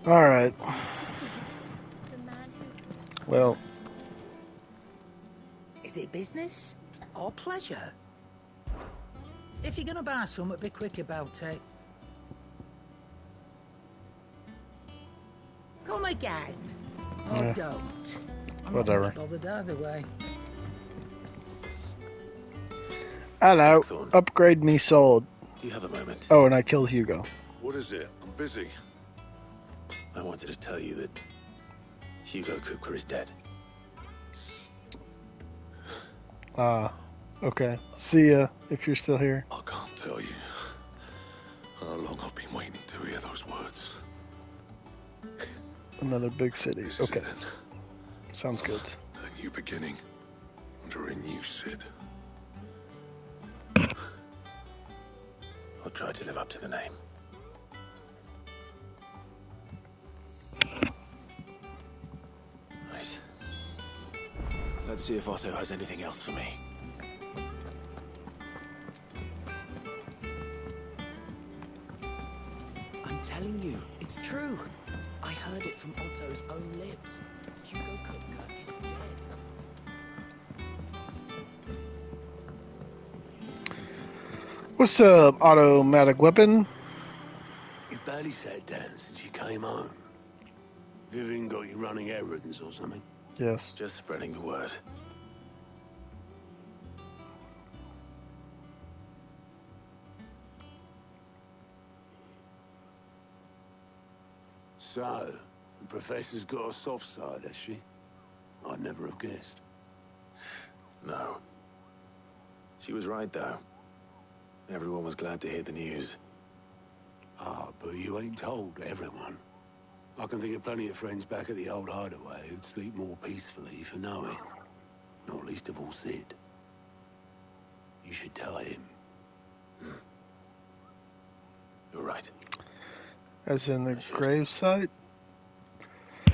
All right. Well, Is it business or pleasure? If you're gonna buy something, be quick about it. Come again. Or Yeah. don't. I'm Whatever. not much bothered either way. hello. Upgrade me sold. Do you have a moment? Oh, and I killed Hugo. What is it? I'm busy. I wanted to tell you that Hugo Kupka is dead. Okay. See ya if you're still here. I can't tell you how long I've been waiting to hear those words. Another big city. This Okay. is then Sounds good. a new beginning under a new Cid. I'll try to live up to the name. Right. Let's see if Otto has anything else for me. I'm telling you, it's true. I heard it from Otto's own lips. Hugo Kupka is dead. What's up, automatic weapon? You barely sat down since you came home. Vivian got you running errands or something? Yes. Just spreading the word. So, the Professor's got a soft side, has she? I'd never have guessed. No. She was right, though. Everyone was glad to hear the news. Ah, but you ain't told everyone. I can think of plenty of friends back at the old hideaway who'd sleep more peacefully for knowing. Not least of all Sid. You should tell him. You're right. As in the gravesite?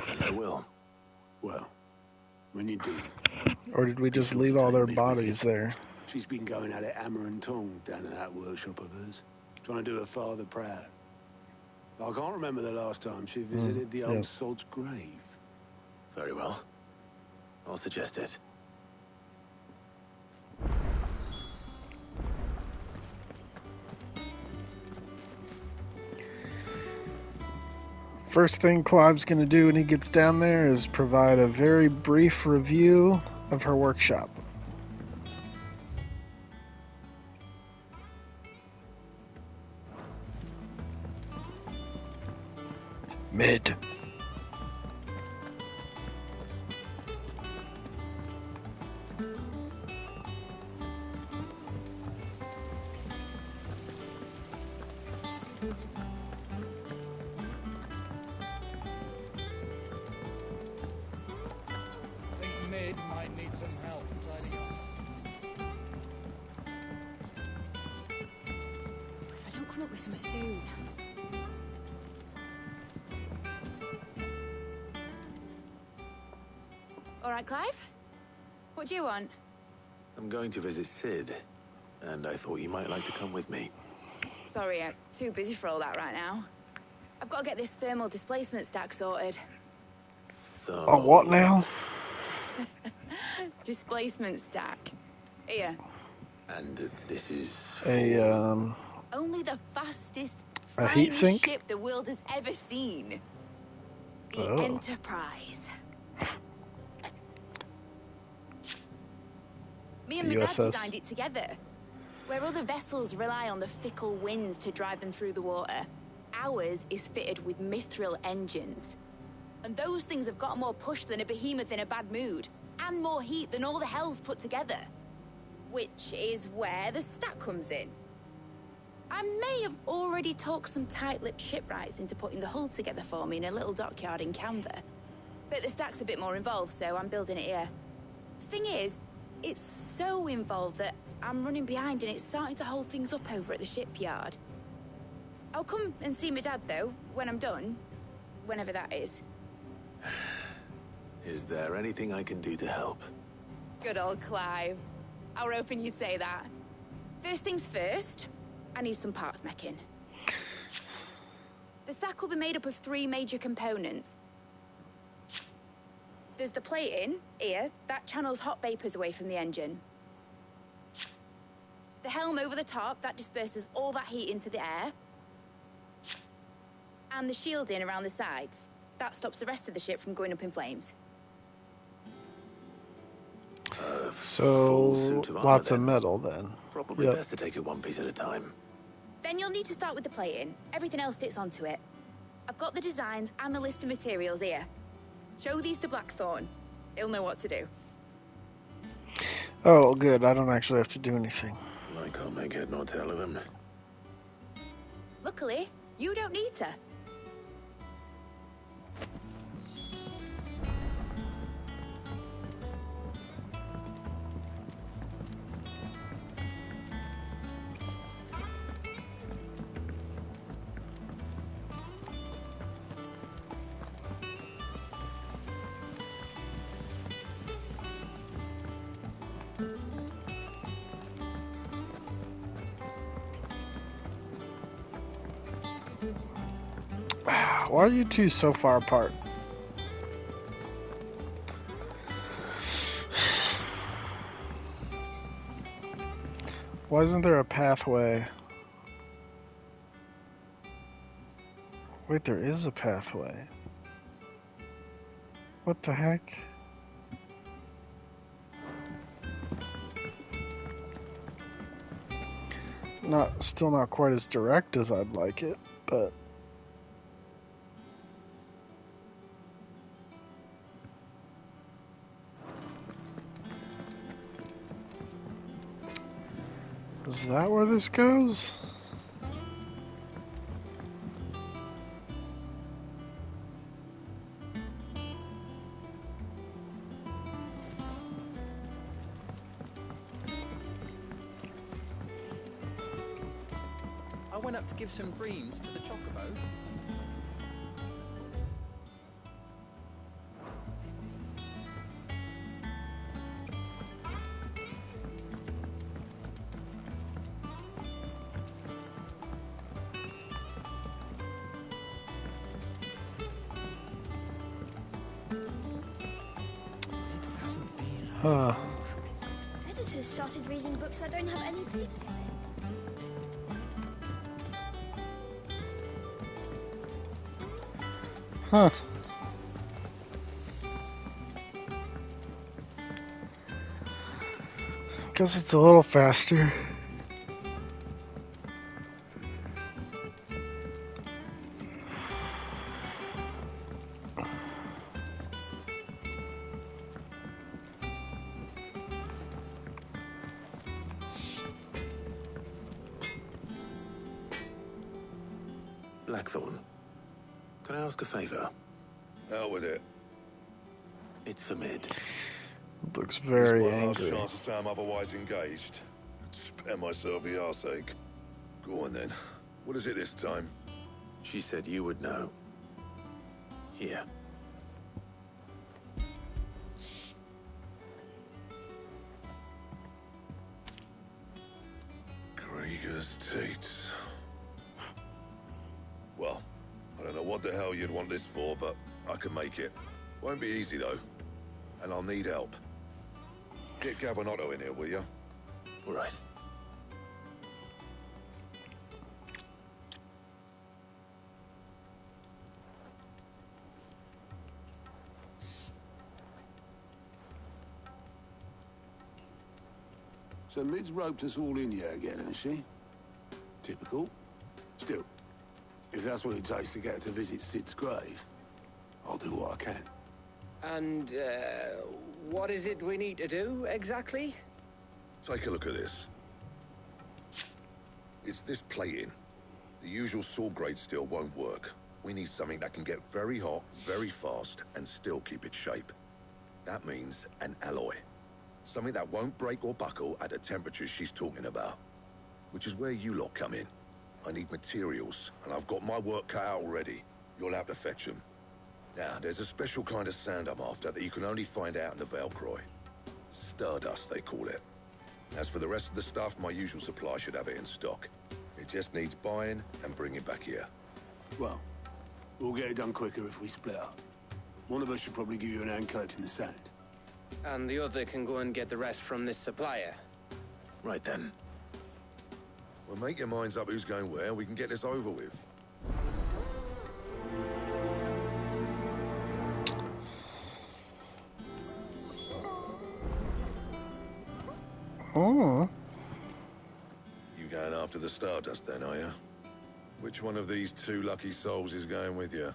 And I will. Well, when you do... Or did we just leave all their bodies there? She's been going at it hammer and tong down in that workshop of hers. Trying to do her father proud. I can't remember the last time she visited the old sod's grave. Very well. I'll suggest it. First thing Clive's going to do when he gets down there is provide a very brief review of her workshop. Mid. Mid might need some help tidying up. If I don't come up with something soon. All right, Clive? What do you want? I'm going to visit Sid, and I thought you might like to come with me. Sorry, I'm too busy for all that right now. I've got to get this thermal displacement stack sorted. Oh, what now? Displacement stack. Here. And this is Only the fastest a heat flying sink? ship the world has ever seen. The Oh. Enterprise. Me and my dad USS. designed it together. Where other vessels rely on the fickle winds to drive them through the water, ours is fitted with mythril engines. And those things have got more push than a behemoth in a bad mood, and more heat than all the hells put together. Which is where the stack comes in. I may have already talked some tight-lipped shipwrights into putting the hull together for me in a little dockyard in Canva. But the stack's a bit more involved, so I'm building it here. The thing is, it's so involved that I'm running behind and it's starting to hold things up over at the shipyard. I'll come and see my dad, though, when I'm done. Whenever that is. Is there anything I can do to help? Good old Clive. I were hoping you'd say that. First things first, I need some parts making. The stack will be made up of 3 major components. There's the plating, here, that channels hot vapors away from the engine. The helm over the top, that disperses all that heat into the air. And the shielding around the sides. That stops the rest of the ship from going up in flames. So, suit of armor, lots of then. metal then. Probably Yep. best to take it one piece at a time. Then you'll need to start with the plating. Everything else fits onto it. I've got the designs and the list of materials here. Show these to Blackthorn. He'll know what to do. Oh, good. I don't actually have to do anything. I can't make head nor tail of them. Luckily, you don't need to. Why are you two so far apart? Why isn't there a pathway? Wait, there is a pathway. What the heck? Still not quite as direct as I'd like it, but Is that where this goes? I went up to give some greens to the chocobo. Huh. Editors started reading books that don't have any pictures in. Huh. Guess it's a little faster. Blackthorn, can I ask a favor? Out with it. It's for Mid. Looks very This one last angry. chance to say I'm otherwise engaged. Spare myself the arse-ache. Go on then. What is it this time? She said you would know. Here. Krieger's Tates. Well, I don't know what the hell you'd want this for, but I can make it. Won't be easy though. And I'll need help. Get Gavin in here, will you? All right. So Mid's roped us all in here again, hasn't she? Typical. Still, if that's what it takes to get her to visit Sid's grave, I'll do what I can. And, what is it we need to do, exactly? Take a look at this. It's this plating. The usual sword grade steel won't work. We need something that can get very hot, very fast, and still keep its shape. That means an alloy. Something that won't break or buckle at the temperatures she's talking about. Which is where you lot come in. I need materials, and I've got my work cut out already. You'll have to fetch them. Now, there's a special kind of sand I'm after that you can only find out in the Velcroy. Stardust, they call it. As for the rest of the stuff, my usual supply should have it in stock. It just needs buying and bringing back here. Well, we'll get it done quicker if we split up. One of us should probably give you an hand collecting the sand. And the other can go and get the rest from this supplier. Right then. Well, make your minds up who's going where, we can get this over with. Oh. You going after the Stardust then, are you? Which one of these two lucky souls is going with you?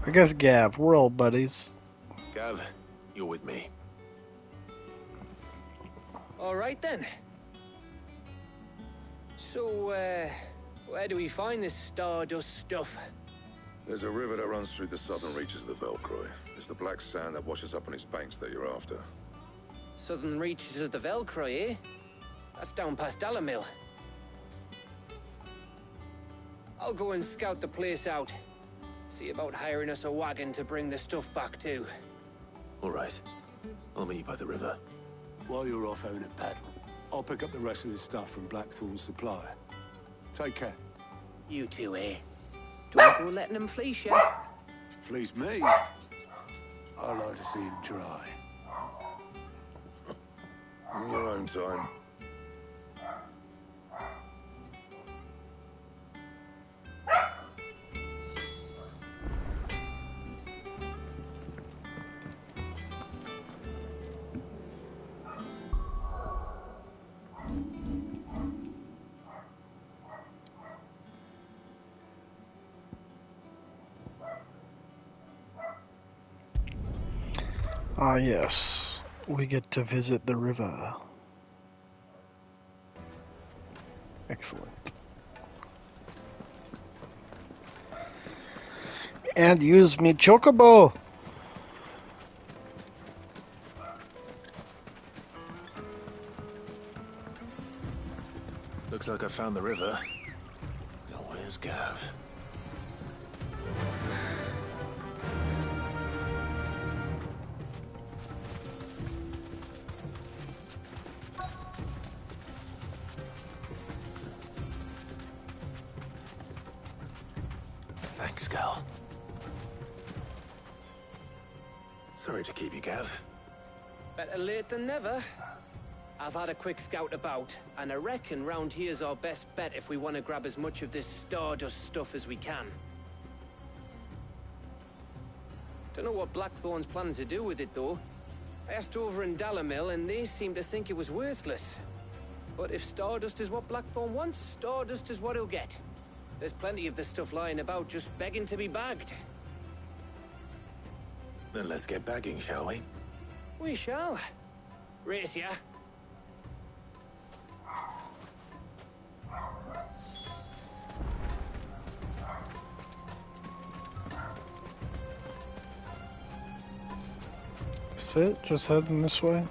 I guess Gav, we're old buddies. Gav, you're with me. All right, then. So, where do we find this Stardust stuff? There's a river that runs through the southern reaches of the Velcroy. It's the black sand that washes up on its banks that you're after. Southern reaches of the Velcroy, eh? That's down past Alamil. I'll go and scout the place out. See about hiring us a wagon to bring the stuff back to. All right. I'll meet you by the river. While you're off having a paddle, I'll pick up the rest of the stuff from Blackthorn's supplier. Take care. You two, eh? Don't go letting them fleece you. Fleece me? I'd like to see him try. In your own time. Ah, yes. We get to visit the river. Excellent. And use me chocobo! Looks like I found the river. Now where's Gav? Thanks, Gal. Sorry to keep you, Gav. Better late than never. I've had a quick scout about, and I reckon round here's our best bet if we want to grab as much of this Stardust stuff as we can. Don't know what Blackthorn's planning to do with it, though. I asked over in Dalamil, and they seem to think it was worthless. But if Stardust is what Blackthorn wants, Stardust is what he'll get. There's plenty of this stuff lying about, just begging to be bagged. Then let's get bagging, shall we? We shall. Race ya. That's it? Just heading this way?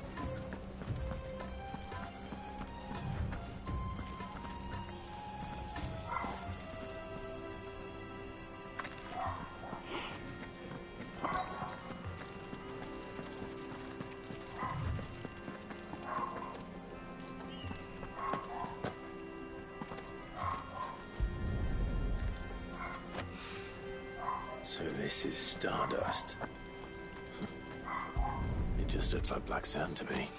So this is Stardust. It just looks like black sand to me.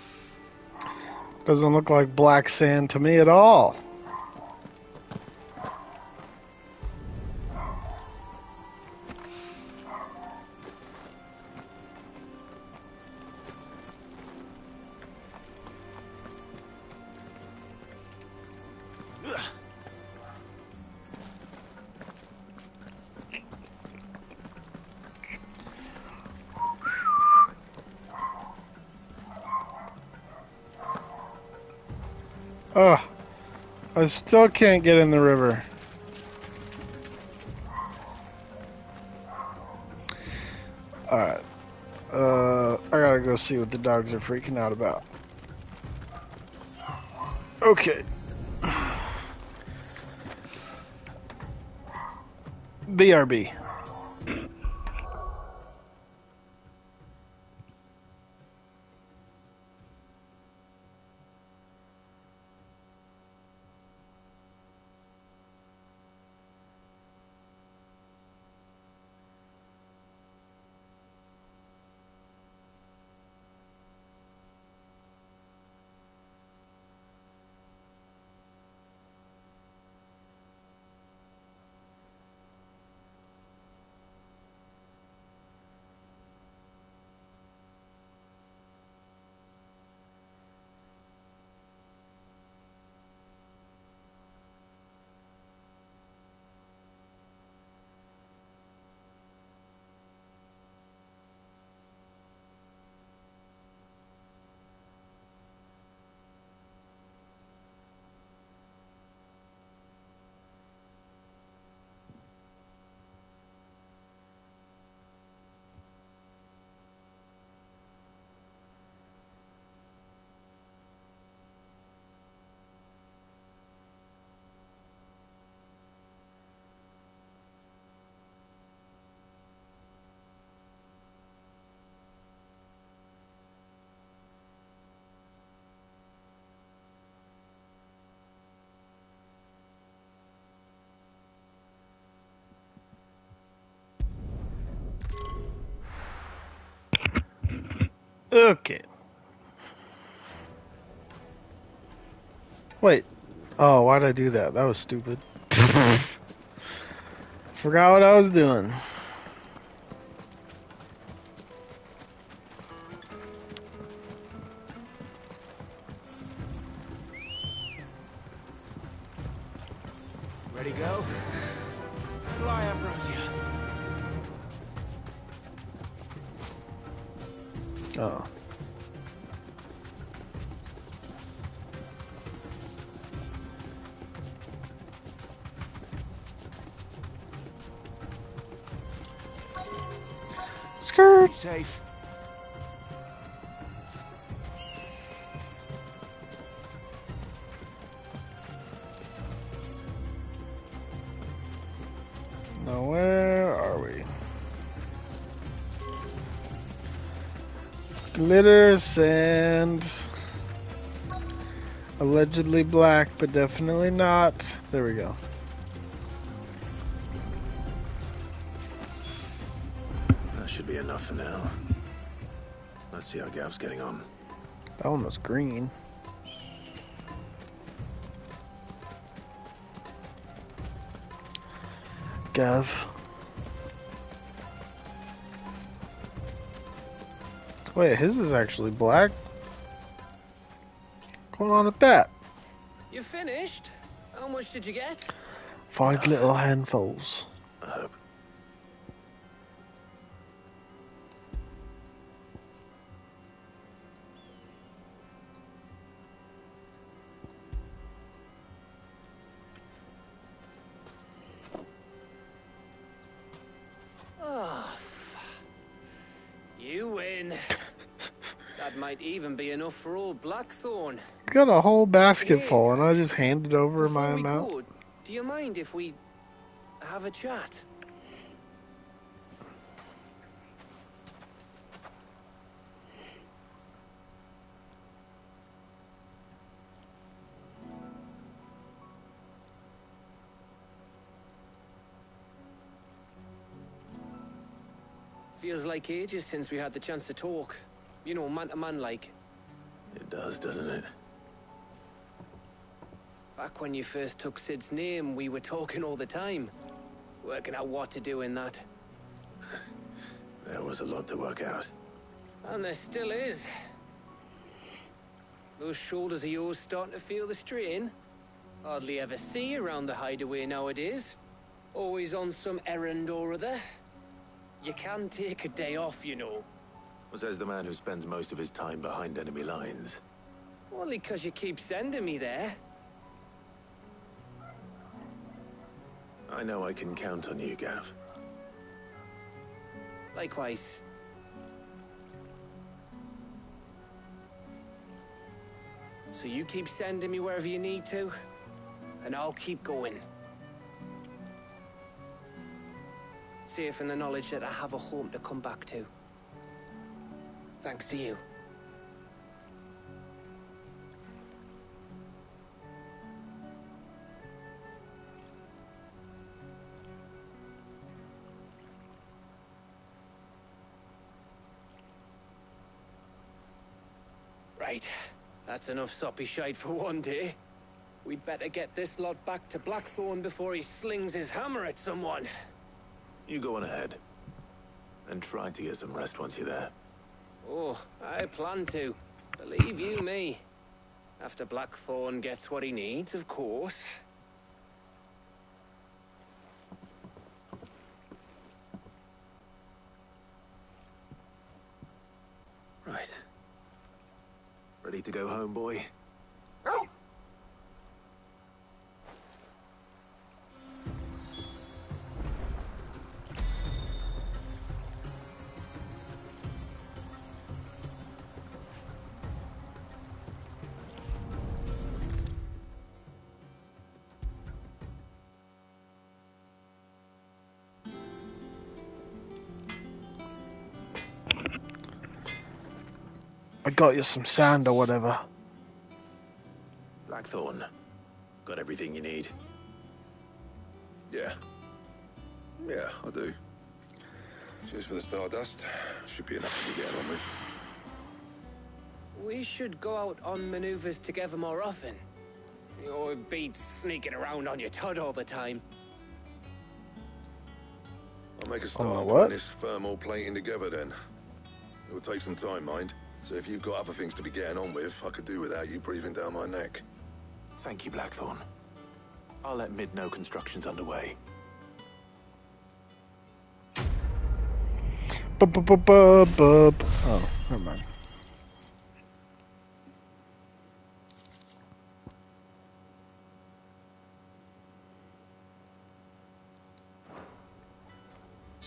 Doesn't look like black sand to me at all. Ugh. I still can't get in the river. Alright. I gotta go see what the dogs are freaking out about. Okay. BRB. Okay. Wait. Oh, why'd I do that? That was stupid. Forgot what I was doing. Ready, go? Fly, Ambrosia. Oh. Skirt. Be safe. Now where are we? Glitter, sand. Allegedly black, but definitely not. There we go. That should be enough for now. Let's see how Gav's getting on. That one was green. Gav. Wait, his is actually black. What's going on with that? You finished? How much did you get? 5 little handfuls. I hope. Oh, you win. That might even be enough for old Blackthorn. Got a whole basket full, and I just handed over my Before we amount. go, do you mind if we have a chat? Feels like ages since we had the chance to talk. You know, man to man like. It does, doesn't it? Back when you first took Sid's name, we were talking all the time. Working out what to do in that. There was a lot to work out. And there still is. Those shoulders of yours starting to feel the strain. Hardly ever see you around the hideaway nowadays. Always on some errand or other. You can take a day off, you know. Says the man who spends most of his time behind enemy lines. Only 'cause you keep sending me there. I know I can count on you, Gav. Likewise. So you keep sending me wherever you need to, and I'll keep going. Safe in the knowledge that I have a home to come back to. Thanks to you. Right. That's enough soppy shite for one day. We'd better get this lot back to Blackthorn before he slings his hammer at someone. You go on ahead. And try to get some rest once you're there. Oh, I plan to. Believe you me. After Blackthorn gets what he needs, of course. Right. Ready to go home, boy? I got you some sand or whatever. Blackthorn. Got everything you need? Yeah. Yeah, I do. Cheers for the stardust. Should be enough to be getting on with. We should go out on maneuvers together more often. Or beat sneaking around on your tud all the time. I'll make a start what? putting this thermal plating together then. It will take some time, mind. So if you've got other things to be getting on with, I could do without you breathing down my neck. Thank you, Blackthorn. I'll let Mid know construction's underway. Oh, never mind.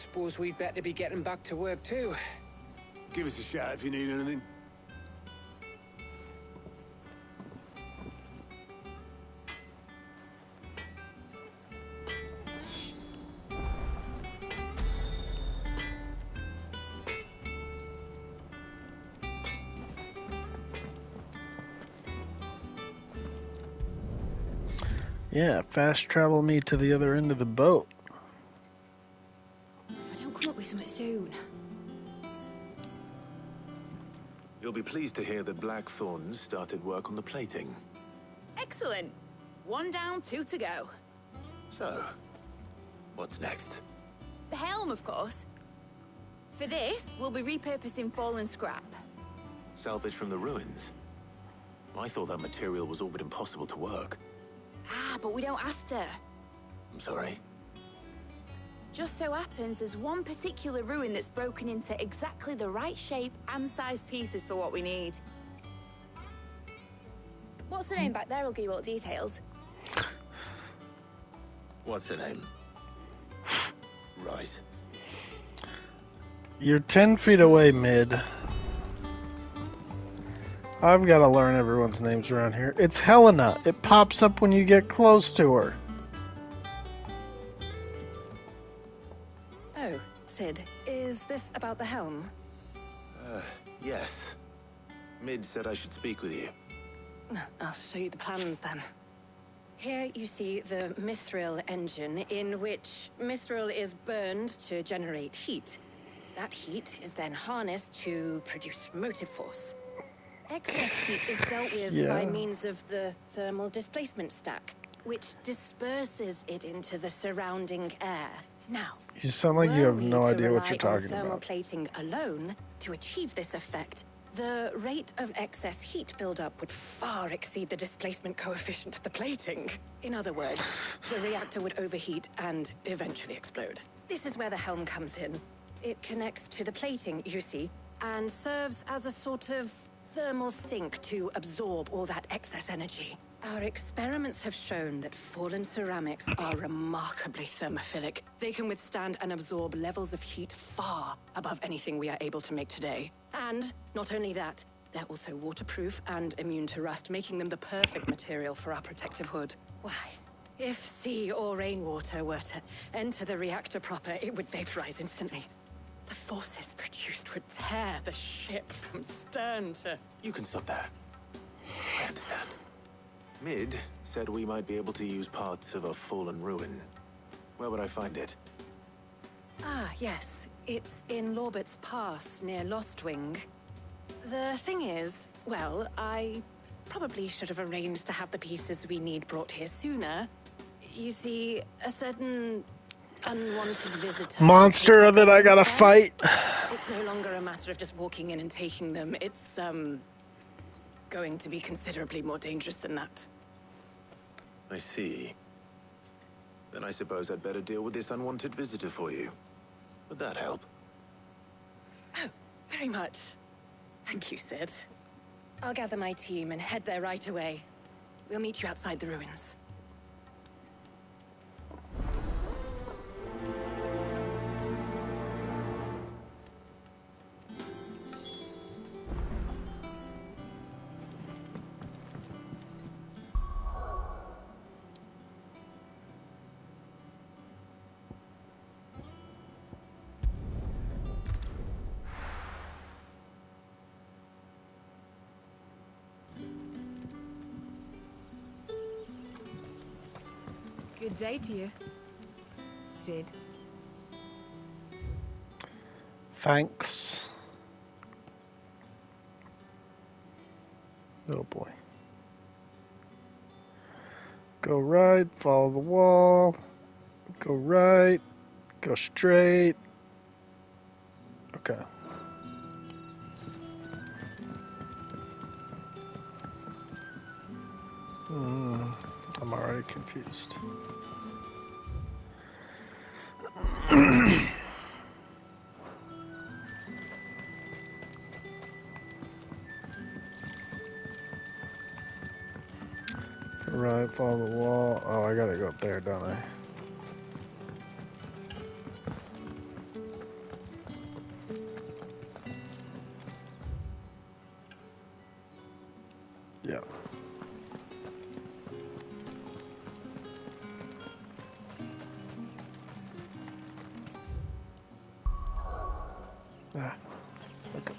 Suppose we'd better be getting back to work too. Give us a shout if you need anything. Yeah, fast travel me to the other end of the boat. If I don't come up with something soon. You'll be pleased to hear that Blackthorn's started work on the plating. Excellent. 1 down, 2 to go. So, what's next? The helm, of course. For this, we'll be repurposing fallen scrap. Salvage from the ruins? I thought that material was all but impossible to work. Ah, but we don't have to. I'm sorry. Just so happens there's one particular ruin that's broken into exactly the right shape and size pieces for what we need. What's the name back there? I'll give you all the details. What's her name? Right. You're 10 feet away, Mid. I've got to learn everyone's names around here. It's Helena. It pops up when you get close to her. Oh, Sid, is this about the helm? Yes. Mid said I should speak with you. I'll show you the plans then. Here you see the mythril engine, in which mythril is burned to generate heat. That heat is then harnessed to produce motive force. Excess heat is dealt with by means of the thermal displacement stack, which disperses it into the surrounding air. Now, You sound like you have no idea what you're talking thermal about. plating alone to achieve this effect, the rate of excess heat buildup would far exceed the displacement coefficient of the plating. In other words, the reactor would overheat and eventually explode. This is where the helm comes in. It connects to the plating, you see, and serves as a sort of thermal sink to absorb all that excess energy. Our experiments have shown that fallen ceramics are remarkably thermophilic. They can withstand and absorb levels of heat far above anything we are able to make today. And not only that, they're also waterproof and immune to rust, making them the perfect material for our protective hood. Why, if sea or rainwater were to enter the reactor proper, it would vaporize instantly. The forces produced would tear the ship from stern to... You can stop there. I understand. Mid said we might be able to use parts of a fallen ruin. Where would I find it? Ah, yes. It's in Lorbert's Pass, near Lostwing. The thing is, well, I probably should have arranged to have the pieces we need brought here sooner. You see, a certain unwanted visitor... Monster that I gotta fight. It's no longer a matter of just walking in and taking them. It's, going to be considerably more dangerous than that. I see. Then I suppose I'd better deal with this unwanted visitor for you. Would that help? Oh, very much. Thank you, Sid. I'll gather my team and head there right away. We'll meet you outside the ruins. Good day to you, Sid. Thanks. Oh boy. Go right, follow the wall. Go right, go straight. Okay. I'm already confused. Right, follow the wall. Oh, I gotta go up there, don't I? Yeah. Ah. Okay.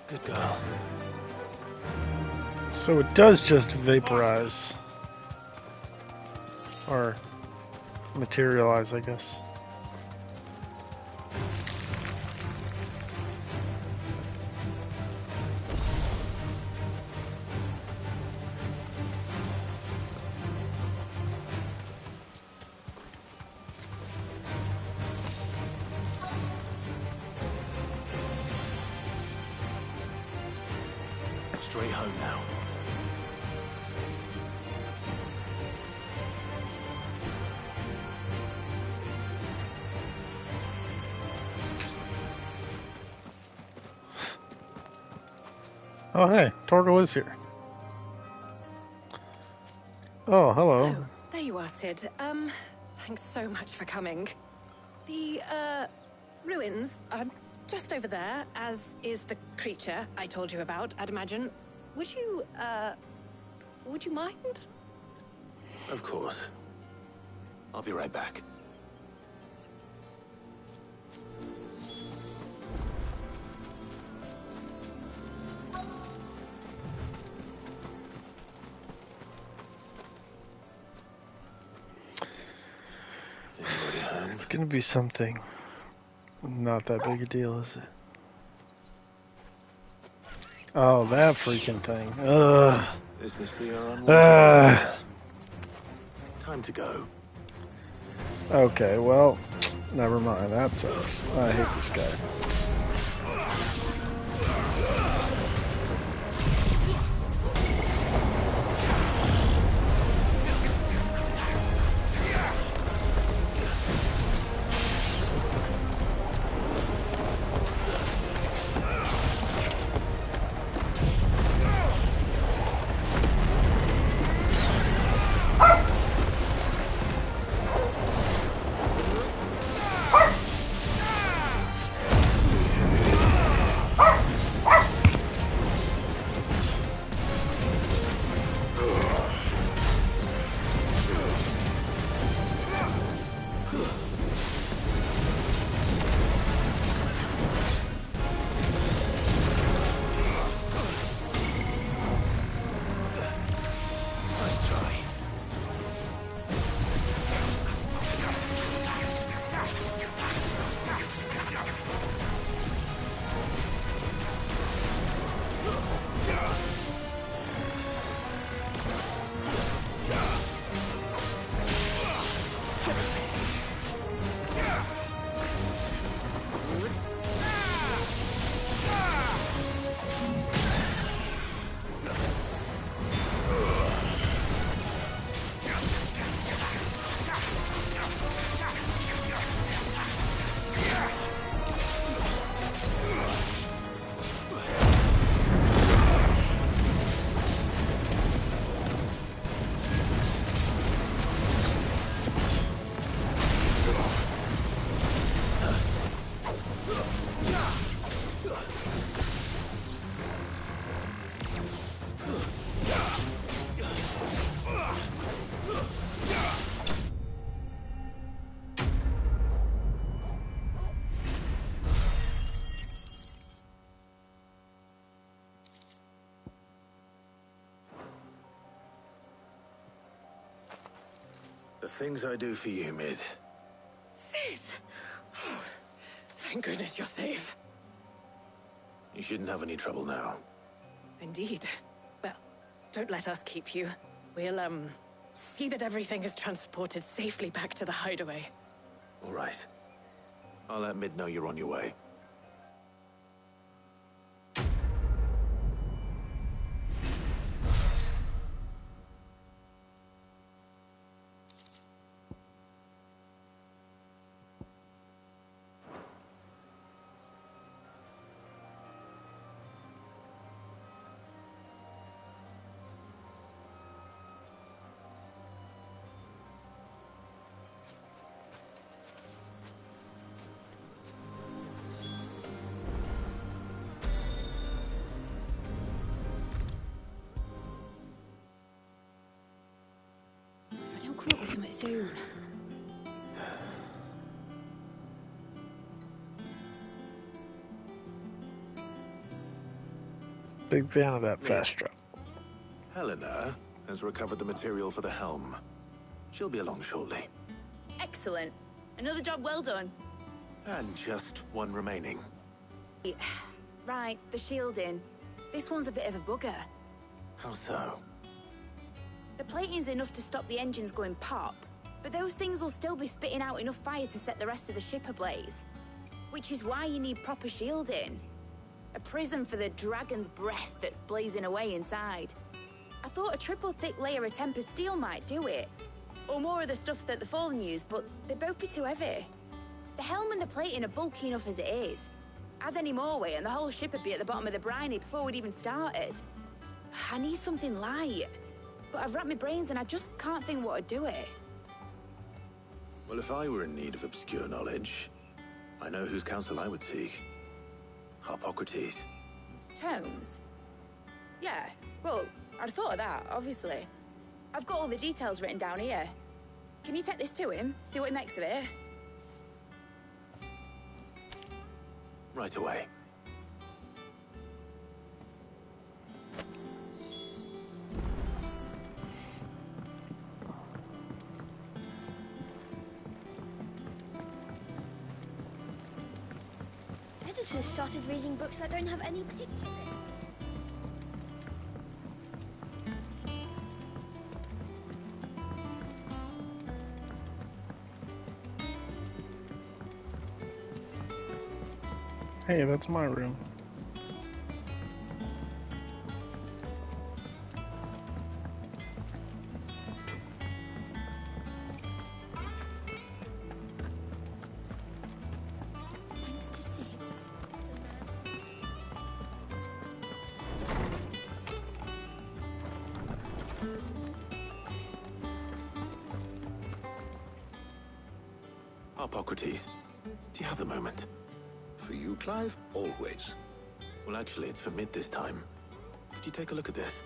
Good girl. So it does just vaporize. Or materialize, I guess. Straight home now. Oh, hey, Torgo is here. Oh, hello. Oh, there you are, Sid. Thanks so much for coming. The, ruins are just over there, as is the creature I told you about, I'd imagine. Would you mind? Of course. I'll be right back. It's gonna be something. Not that big a deal, is it? Oh, that freaking thing. Ugh. This must be our unwanted time to go. Okay, well, never mind. That sucks. I hate this guy. The things I do for you, Mid. Sid! Oh, thank goodness you're safe. You shouldn't have any trouble now. Indeed. Well, don't let us keep you. We'll, see that everything is transported safely back to the hideaway. All right. I'll let Mid know you're on your way. come up with something soon. Big fan of that Mid. fast drop. Helena has recovered the material for the helm. She'll be along shortly. Excellent. Another job well done. And just one remaining. Right, the shielding. This one's a bit of a bugger. How so? The plating's enough to stop the engines going pop, but those things will still be spitting out enough fire to set the rest of the ship ablaze. Which is why you need proper shielding. A prison for the dragon's breath that's blazing away inside. I thought a triple thick layer of tempered steel might do it. Or more of the stuff that the Fallen use, but they'd both be too heavy. The helm and the plating are bulky enough as it is. Add any more weight and the whole ship would be at the bottom of the briny before we'd even started. I need something light. But I've racked my brains and I just can't think what would do it. Well, if I were in need of obscure knowledge, I know whose counsel I would seek. Hippocrates. Tomes? Yeah, well, I'd thought of that, obviously. I've got all the details written down here. Can you take this to him, see what he makes of it? Right away. Editors started reading books that don't have any pictures in. Hey, that's my room. Thanks to Sid. Hippocrates, do you have the moment? For you, Clive, always. Well, actually, it's for Mid this time. Could you take a look at this?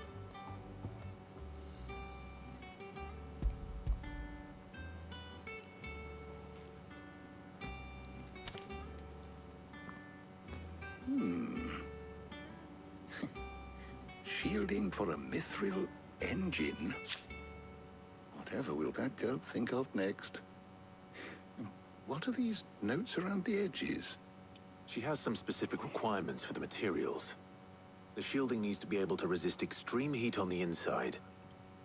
Shielding for a mythril engine. Whatever will that girl think of next? What are these notes around the edges? She has some specific requirements for the materials. The shielding needs to be able to resist extreme heat on the inside,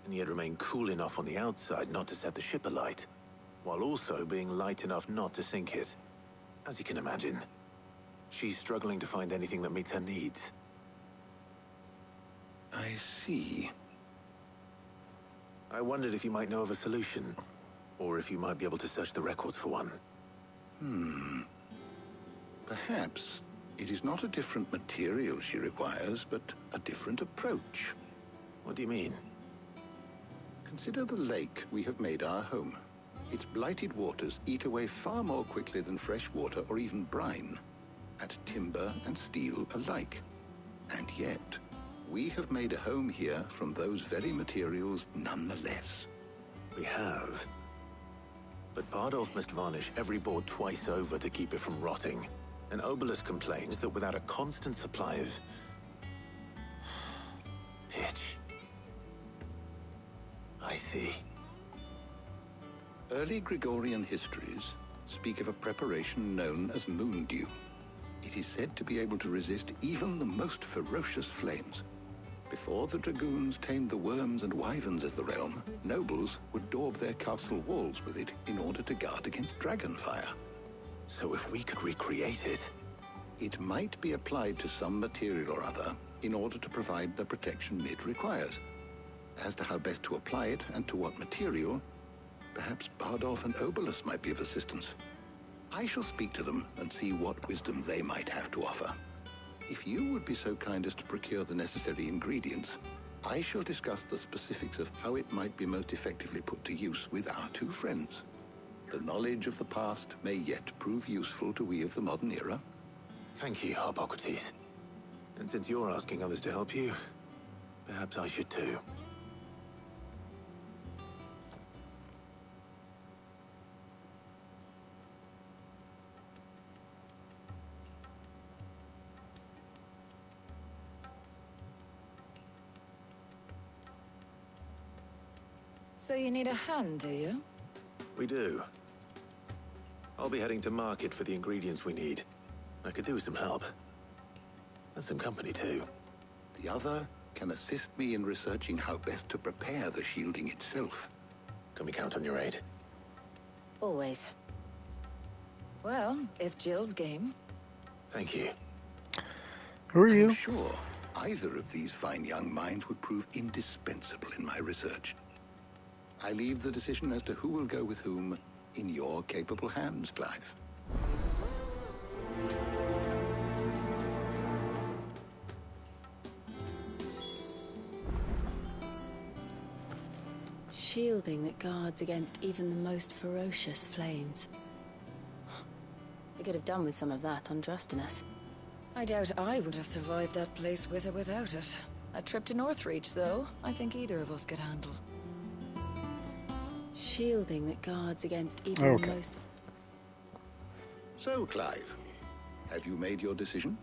and yet remain cool enough on the outside not to set the ship alight, while also being light enough not to sink it. As you can imagine, she's struggling to find anything that meets her needs. I see. I wondered if you might know of a solution, or if you might be able to search the records for one. Perhaps it is not a different material she requires, but a different approach. What do you mean? Consider the lake we have made our home. Its blighted waters eat away far more quickly than fresh water or even brine, at timber and steel alike. And yet, we have made a home here from those very materials nonetheless. We have. But Bardolph must varnish every board twice over to keep it from rotting. And Obelus complains that without a constant supply of pitch. I see. Early Gregorian histories speak of a preparation known as moondew. It is said to be able to resist even the most ferocious flames. Before the dragoons tamed the worms and wyverns of the realm, nobles would daub their castle walls with it in order to guard against dragonfire. So if we could recreate it... It might be applied to some material or other in order to provide the protection Mid requires. As to how best to apply it and to what material, perhaps Bardolph and Obelus might be of assistance. I shall speak to them and see what wisdom they might have to offer. If you would be so kind as to procure the necessary ingredients, I shall discuss the specifics of how it might be most effectively put to use with our two friends. The knowledge of the past may yet prove useful to we of the modern era. Thank you, Hippocrates. And since you're asking others to help you, perhaps I should too. So you need a hand, do you? We do. I'll be heading to market for the ingredients we need. I could do with some help. And some company, too. The other can assist me in researching how best to prepare the shielding itself. Can we count on your aid? Always. Well, if Jill's game. Thank you. Who are you? I'm sure either of these fine young minds would prove indispensable in my research. I leave the decision as to who will go with whom in your capable hands, Clive. Shielding that guards against even the most ferocious flames. We could have done with some of that on Drustinus. I doubt I would have survived that place with or without it. A trip to Northreach, though, I think either of us could handle. Shielding that guards against even the most... So, Clive, have you made your decision?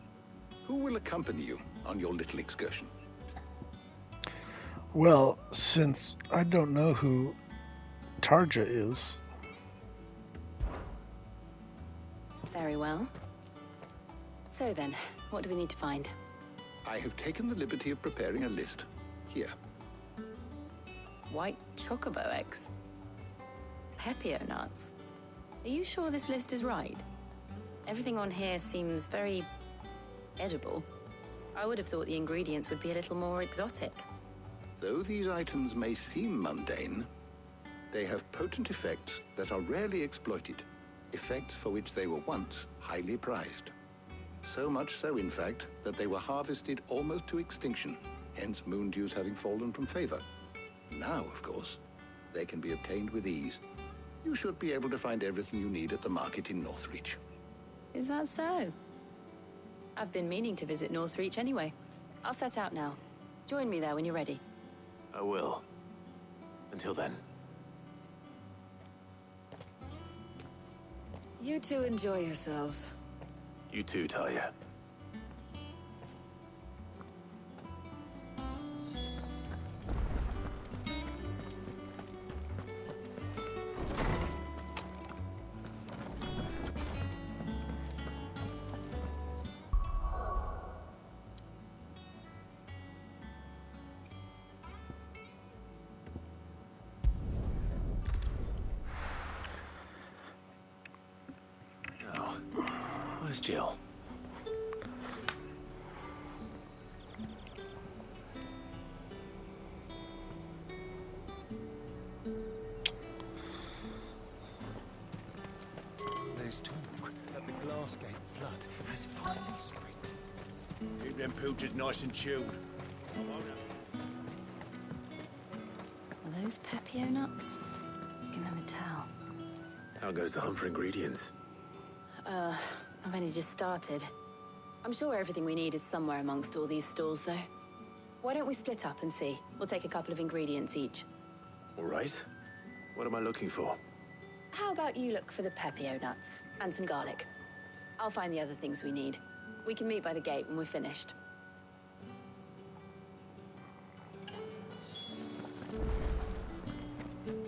Who will accompany you on your little excursion? Well, since I don't know who Tarja is... Very well. So then, what do we need to find? I have taken the liberty of preparing a list. Here. White chocobo eggs. Pepio nuts. Are you sure this list is right? Everything on here seems very... edible. I would have thought the ingredients would be a little more exotic. Though these items may seem mundane, they have potent effects that are rarely exploited. Effects for which they were once highly prized. So much so, in fact, that they were harvested almost to extinction, hence moon dews having fallen from favor. Now, of course, they can be obtained with ease. You should be able to find everything you need at the market in Northreach. Is that so? I've been meaning to visit Northreach anyway. I'll set out now. Join me there when you're ready. I will. Until then. You two enjoy yourselves. You too, Talia. Now, where's Jill? There's talk that the Glassgate flood has finally spread. Keep them pilchers nice and chilled. Are those Pepio nuts? I can never tell. How goes the hunt for ingredients? I've only just started. I'm sure everything we need is somewhere amongst all these stalls, though. Why don't we split up and see? We'll take a couple of ingredients each. All right. What am I looking for? How about you look for the Pepio nuts and some garlic? I'll find the other things we need. We can meet by the gate when we're finished.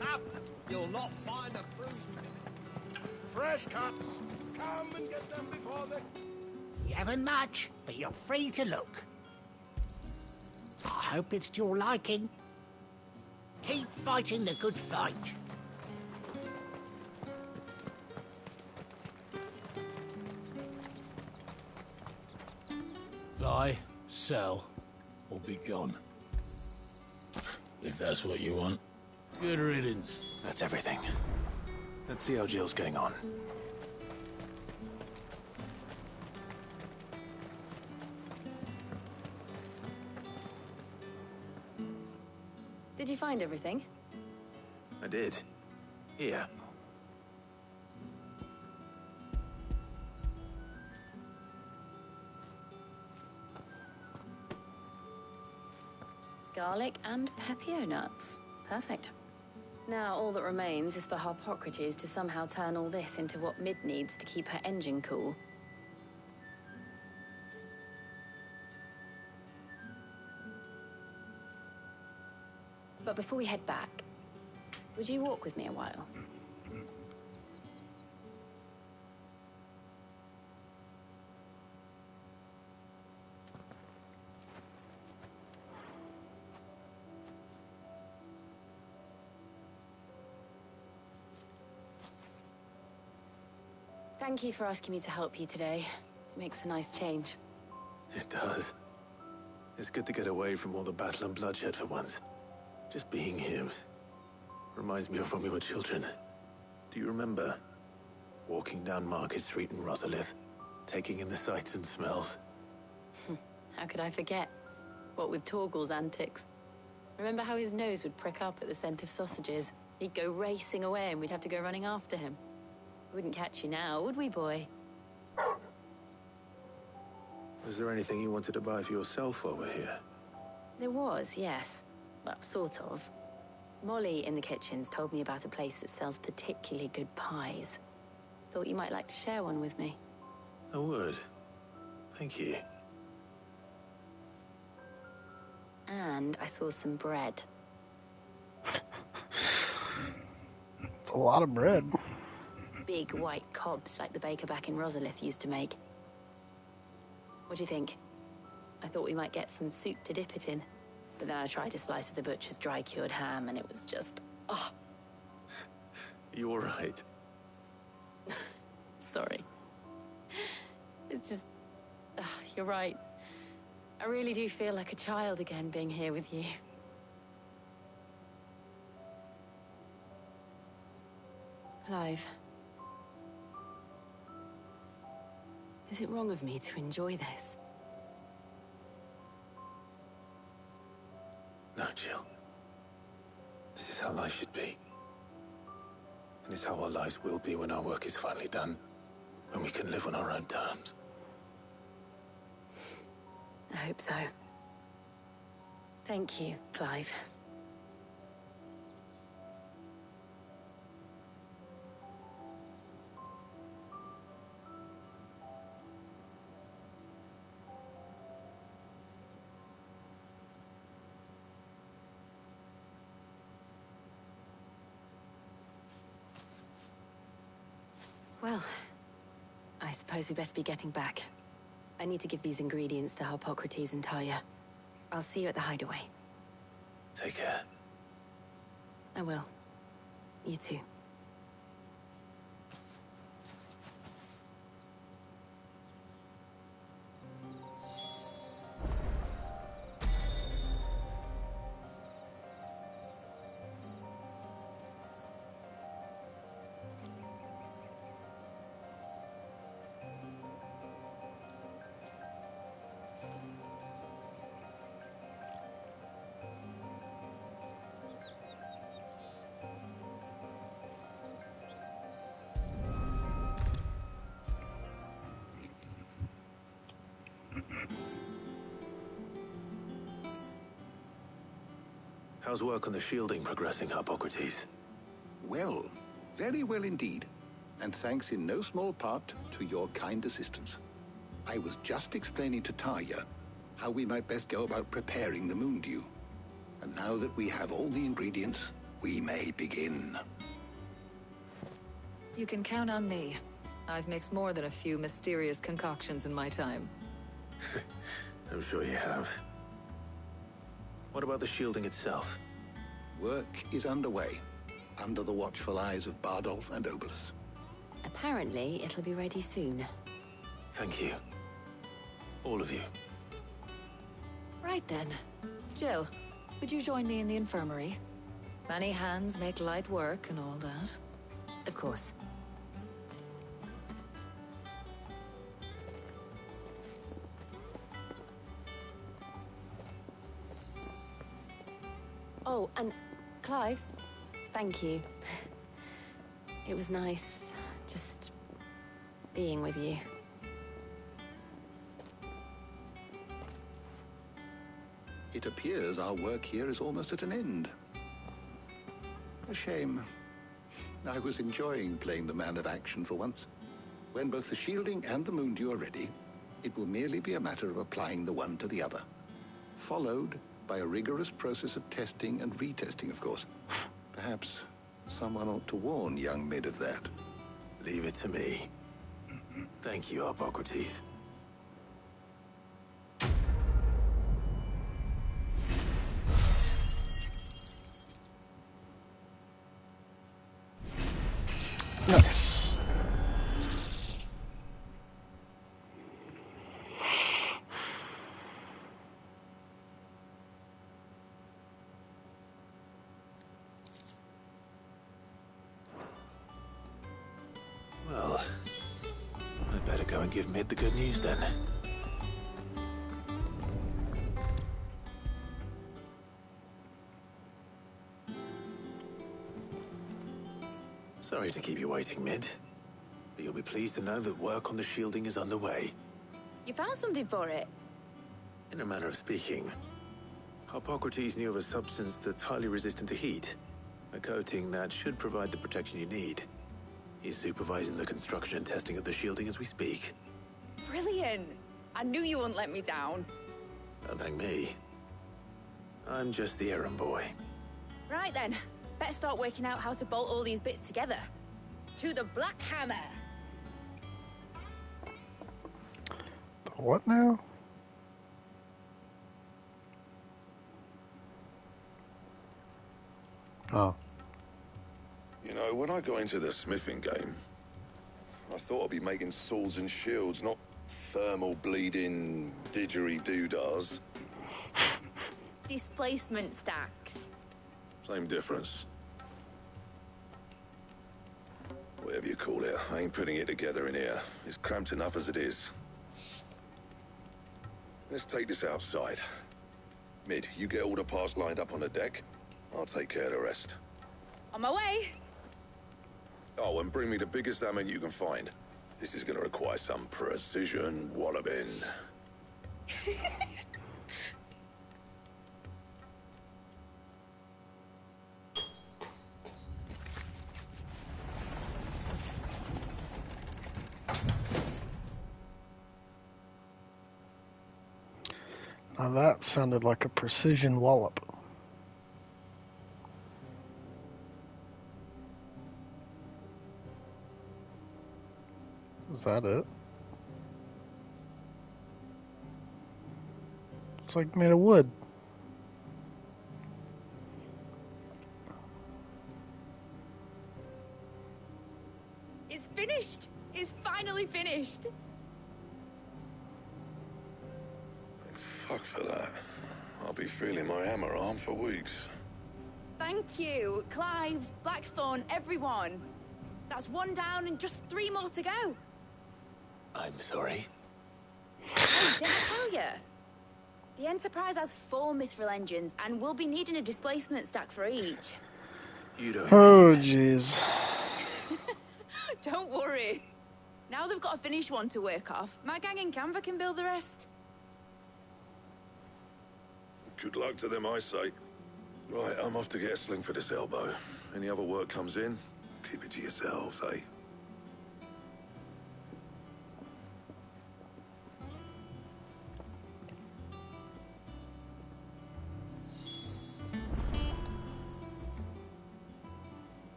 Up! You'll not find a bruised minute. Fresh cuts. Come and get them before they... You haven't much, but you're free to look. I hope it's to your liking. Keep fighting the good fight. Buy, sell, or be gone. If that's what you want. Good riddance. That's everything. Let's see how Jill's getting on. Did you find everything? I did. Here. Garlic and Pepio nuts. Perfect. Now all that remains is for Harpocrates to somehow turn all this into what Mid needs to keep her engine cool. But before we head back, Would you walk with me a while? Thank you for asking me to help you today. It makes a nice change. It does. It's good to get away from all the battle and bloodshed for once. Just being here reminds me of when we were children. Do you remember? Walking down Market Street in Rosalith, taking in the sights and smells. How could I forget? What with Torgal's antics. Remember how his nose would prick up at the scent of sausages? He'd go racing away and we'd have to go running after him. We wouldn't catch you now, would we, boy? Was there anything you wanted to buy for yourself while we're here? There was, yes. Well, sort of. Molly in the kitchens told me about a place that sells particularly good pies. Thought you might like to share one with me. I would. Thank you. And I saw some bread. It's a lot of bread. Big white cobs like the baker back in Rosalith used to make. What do you think? I thought we might get some soup to dip it in. But then I tried a slice of the butcher's dry-cured ham and it was just... oh. You all right? Sorry. It's just... you're right. I really do feel like a child again being here with you. Clive. Is it wrong of me to enjoy this? No, Jill. This is how life should be. And it's how our lives will be when our work is finally done. When we can live on our own terms. I hope so. Thank you, Clive. Well, I suppose we best be getting back. I need to give these ingredients to Harpocrates and Talia. I'll see you at the hideaway. Take care. I will. You too. How's work on the shielding progressing, Harpocrates? Well, very well indeed. And thanks in no small part to your kind assistance. I was just explaining to Talia how we might best go about preparing the moon dew. And now that we have all the ingredients, we may begin. You can count on me. I've mixed more than a few mysterious concoctions in my time. I'm sure you have. What about the shielding itself? Work is underway, under the watchful eyes of Bardolph and Obolus. Apparently, it'll be ready soon. Thank you. All of you. Right then. Jill, would you join me in the infirmary? Many hands make light work and all that. Of course. Oh, and Clive, thank you. It was nice just being with you. It appears our work here is almost at an end. A shame. I was enjoying playing the man of action for once. When both the shielding and the moon dew are ready, it will merely be a matter of applying the one to the other. Followed by a rigorous process of testing and retesting, of course. Perhaps Someone ought to warn young Mid of that. Leave it to me. Thank you, Hippocrates. Nice. Well, I'd better go and give Mid the good news then. Sorry to keep you waiting, Mid. But you'll be pleased to know that work on the shielding is underway. You found something for it? In a manner of speaking, Hippocrates knew of a substance that's highly resistant to heat. A coating that should provide the protection you need. He's supervising the construction and testing of the shielding as we speak. Brilliant! I knew you wouldn't let me down. Don't thank me. I'm just the errand boy. Right then, better start working out how to bolt all these bits together. To the Black Hammer! What now? Oh. You know, when I got into the smithing game, I thought I'd be making swords and shields, not thermal bleeding didgeridoo-dahs. Displacement stacks. Same difference. Whatever you call it, I ain't putting it together in here. It's cramped enough as it is. Let's take this outside. Mid, you get all the parts lined up on the deck. I'll take care of the rest. On my way! Oh, and bring me the biggest hammer you can find. This is gonna require some precision walloping. Now that sounded like a precision wallop. Is that it? It's like made of wood. It's finished! It's finally finished! Fuck for that. I'll be feeling my hammer arm for weeks. Thank you, Clive, Blackthorn, everyone. That's one down and just 3 more to go. I'm sorry. Oh, did I tell you? The Enterprise has 4 mythril engines, and we'll be needing a displacement stack for each. You don't. Oh, jeez. Don't worry. Now they've got a finished one to work off. My gang in Canva can build the rest. Good luck to them, I say. Right, I'm off to get a sling for this elbow. Any other work comes in, keep it to yourselves, eh?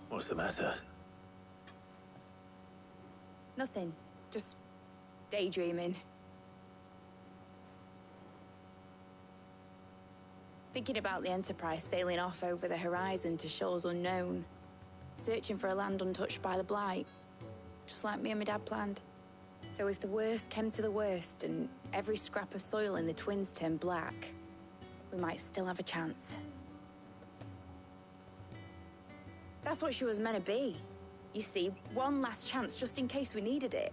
What's the matter? Nothing. Just daydreaming. Thinking about the Enterprise sailing off over the horizon to shores unknown. Searching for a land untouched by the Blight. Just like me and my dad planned. So if the worst came to the worst and every scrap of soil in the Twins turned black, we might still have a chance. That's what she was meant to be. You see, one last chance just in case we needed it.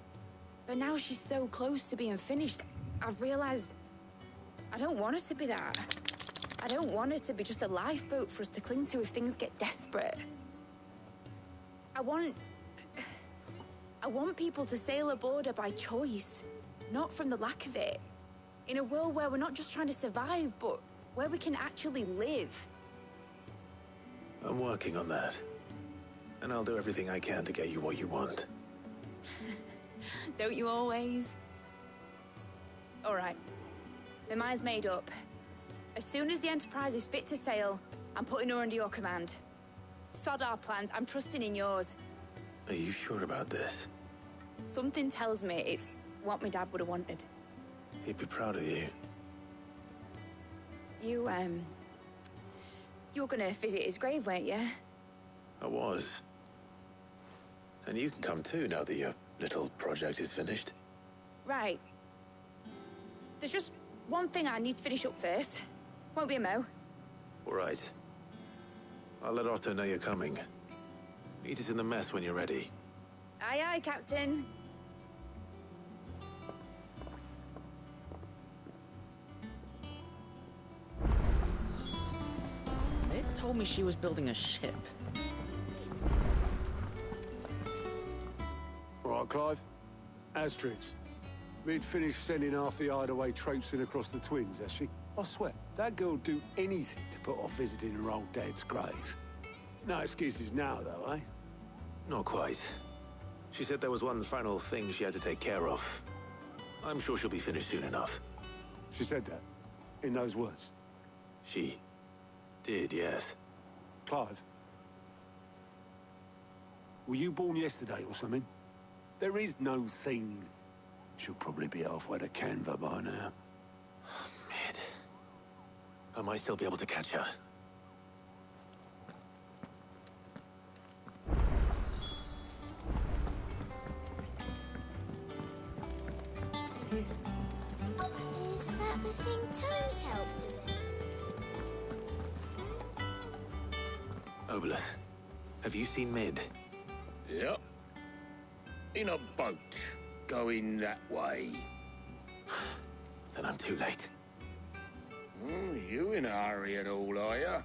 But now she's so close to being finished, I've realized I don't want her to be that. I don't want her to be just a lifeboat for us to cling to if things get desperate. I want people to sail aboard her by choice, not from the lack of it. In a world where we're not just trying to survive, but where we can actually live. I'm working on that. And I'll do everything I can to get you what you want. Don't you always? All right. My mind's made up. As soon as the Enterprise is fit to sail, I'm putting her under your command. Sod our plans, I'm trusting in yours. Are you sure about this? Something tells me it's what my dad would have wanted. He'd be proud of you. You were gonna visit his grave, weren't you? I was. And you can come too, now that your little project is finished. Right. There's just one thing I need to finish up first. Won't be a mo. All right. I'll let Otto know you're coming. Meet us in the mess when you're ready. Aye, aye, Captain. It told me she was building a ship. All right, Clive. Asterix. We'd finished sending half the hideaway traipsing across the twins, has she? I swear, that girl'd do anything to put off visiting her old dad's grave. No excuses now, though, eh? Not quite. She said there was one final thing she had to take care of. I'm sure she'll be finished soon enough. She said that? In those words? She did, yes. Clive? Were you born yesterday or something? There is no thing. She'll probably be halfway to Canva by now. Mid. I might still be able to catch her. Is that the thing Tomes helped with? Obolus, have you seen Mid? Yep. In a boat, going that way. Then I'm too late. You in a hurry and all, are ya?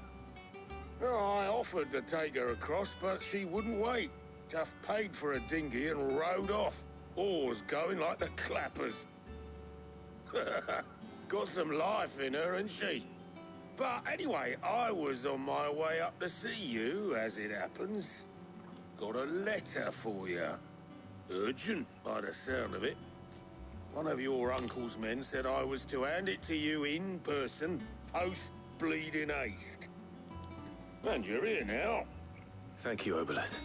Oh, I offered to take her across, but she wouldn't wait. Just paid for a dinghy and rowed off. Oars going like the clappers. Got some life in her, ain't she? But anyway, I was on my way up to see you, as it happens. Got a letter for you. Urgent, by the sound of it. One of your uncle's men said I was to hand it to you in person, post-bleeding haste. And you're here now. Thank you, Obolus.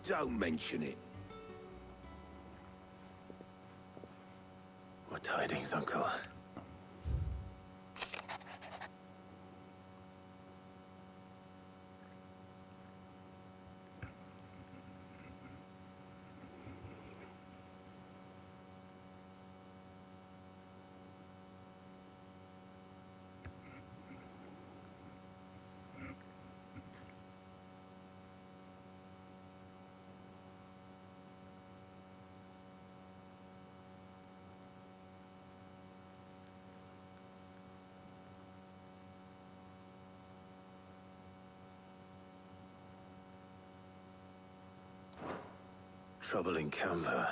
Don't mention it. What tidings, Uncle? Trouble in Canva.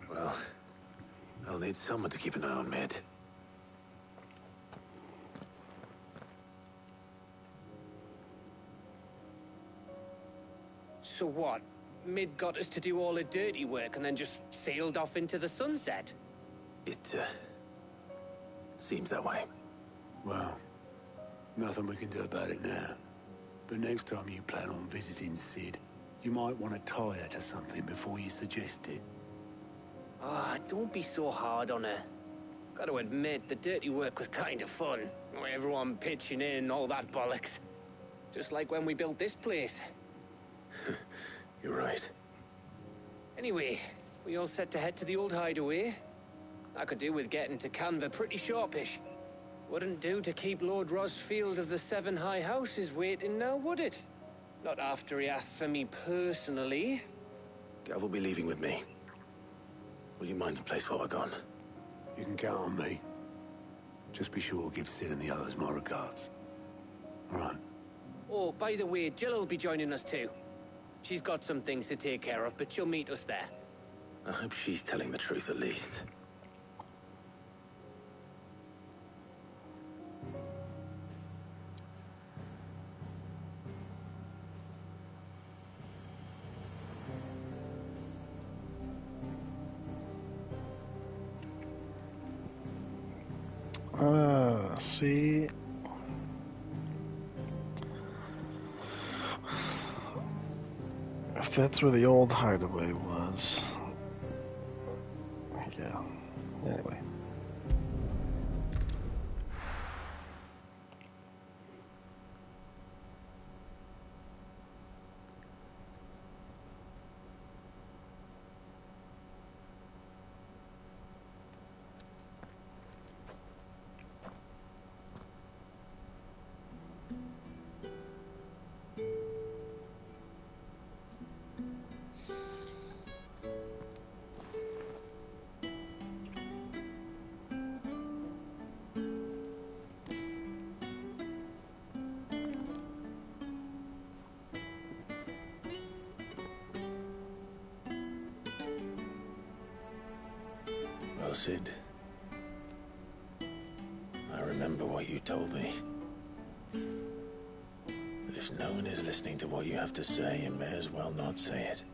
Well, I'll need someone to keep an eye on Mid. So what? Mid got us to do all the dirty work and then just sailed off into the sunset? It, seems that way. Well, nothing we can do about it now. But next time you plan on visiting Sid, you might want to tie her to something before you suggest it. Ah, don't be so hard on her. Gotta admit, the dirty work was kind of fun. Everyone pitching in and all that bollocks. Just like when we built this place. You're right. Anyway, we all set to head to the old hideaway. I could do with getting to Canva pretty sharpish. Wouldn't do to keep Lord Rosfield of the Seven High Houses waiting now, would it? Not after he asked for me personally. Gav will be leaving with me. Will you mind the place while we're gone? You can count on me. Just be sure to give Sid and the others my regards. All right. Oh, by the way, Jill will be joining us too. She's got some things to take care of, but she'll meet us there. I hope she's telling the truth at least. See. That's where the old hideaway was. Yeah. Anyway. Well, Sid, I remember what you told me. But if no one is listening to what you have to say, you may as well not say it.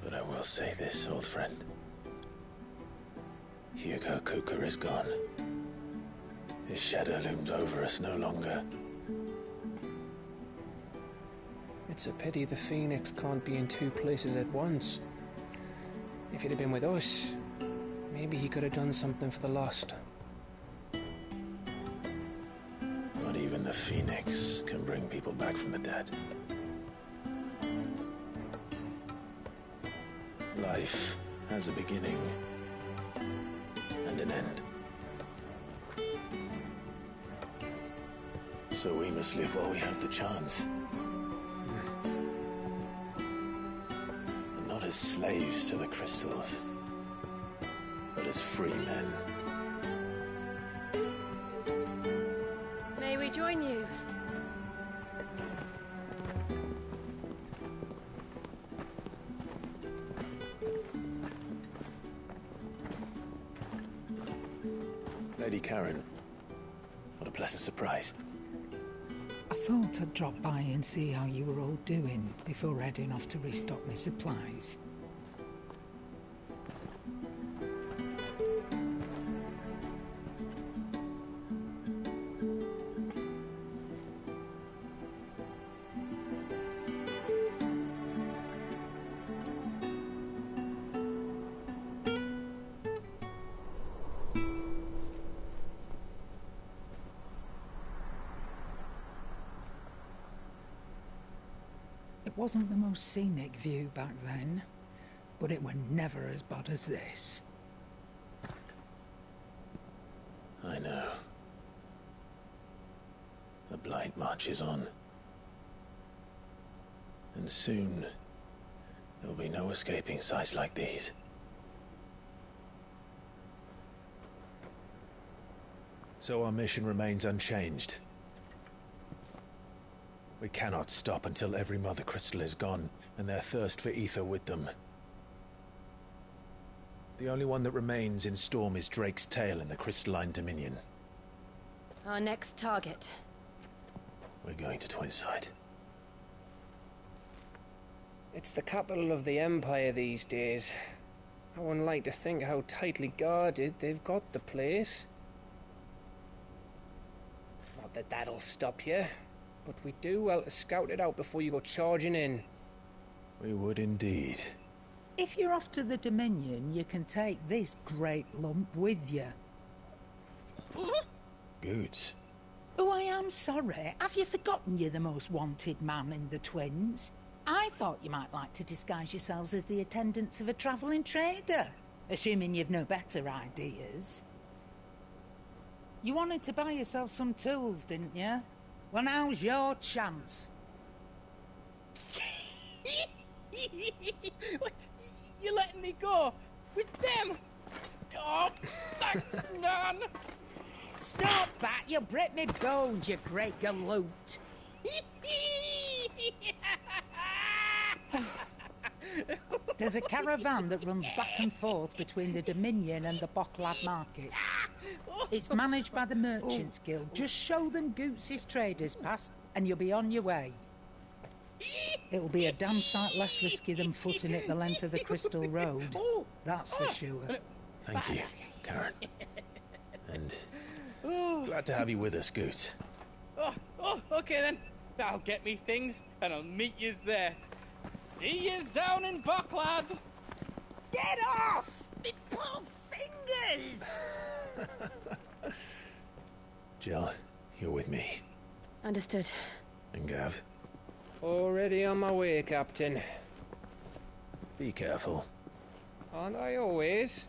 But I will say this, old friend. Hugo Kuka is gone. His shadow looms over us no longer. It's a pity the Phoenix can't be in two places at once. If he'd have been with us, maybe he could have done something for the lost. Not even the Phoenix can bring people back from the dead. Life has a beginning and an end. So we must live while we have the chance. And not as slaves to the crystals, but as free men. May we join you? Lady Karen, what a pleasant surprise. I thought I'd drop by and see how you were all doing before heading off to restock my supplies. It wasn't the most scenic view back then, but it were never as bad as this. I know. The Blight marches on. And soon, there will be no escaping sights like these. So our mission remains unchanged. We cannot stop until every Mother Crystal is gone, and their thirst for ether with them. The only one that remains in Storm is Drake's Tail in the Crystalline Dominion. Our next target. We're going to Twinside. It's the capital of the Empire these days. I wouldn't like to think how tightly guarded they've got the place. Not that that'll stop you, but we do well to scout it out before you go charging in. We would indeed. If you're off to the Dominion, you can take this great lump with you. Goods. Oh, I am sorry. Have you forgotten you're the most wanted man in the Twins? I thought you might like to disguise yourselves as the attendants of a travelling trader, assuming you've no better ideas. You wanted to buy yourself some tools, didn't you? Well, now's your chance. You're letting me go with them? Oh, thanks, Nan. Stop that! You'll break me bones, you great galoot. There's a caravan that runs back and forth between the Dominion and the Bocklab markets. It's managed by the Merchants Guild. Just show them Goots' traders pass and you'll be on your way. It'll be a damn sight less risky than footing it the length of the Crystal Road. That's for sure. Thank you, Karen. And Glad to have you with us, Goot. Oh, okay then. I'll get me things and I'll meet yous there. See yous down in Bucklad. Get off! Me poor fingers! Jill, you're with me. Understood. And Gav, Already on my way, Captain. be careful. Aren't I always?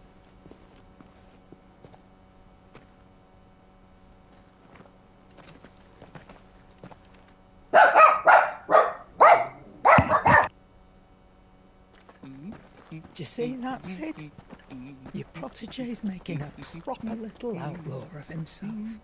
Do you see that, Sid? Your protege's making a proper little outlaw of himself.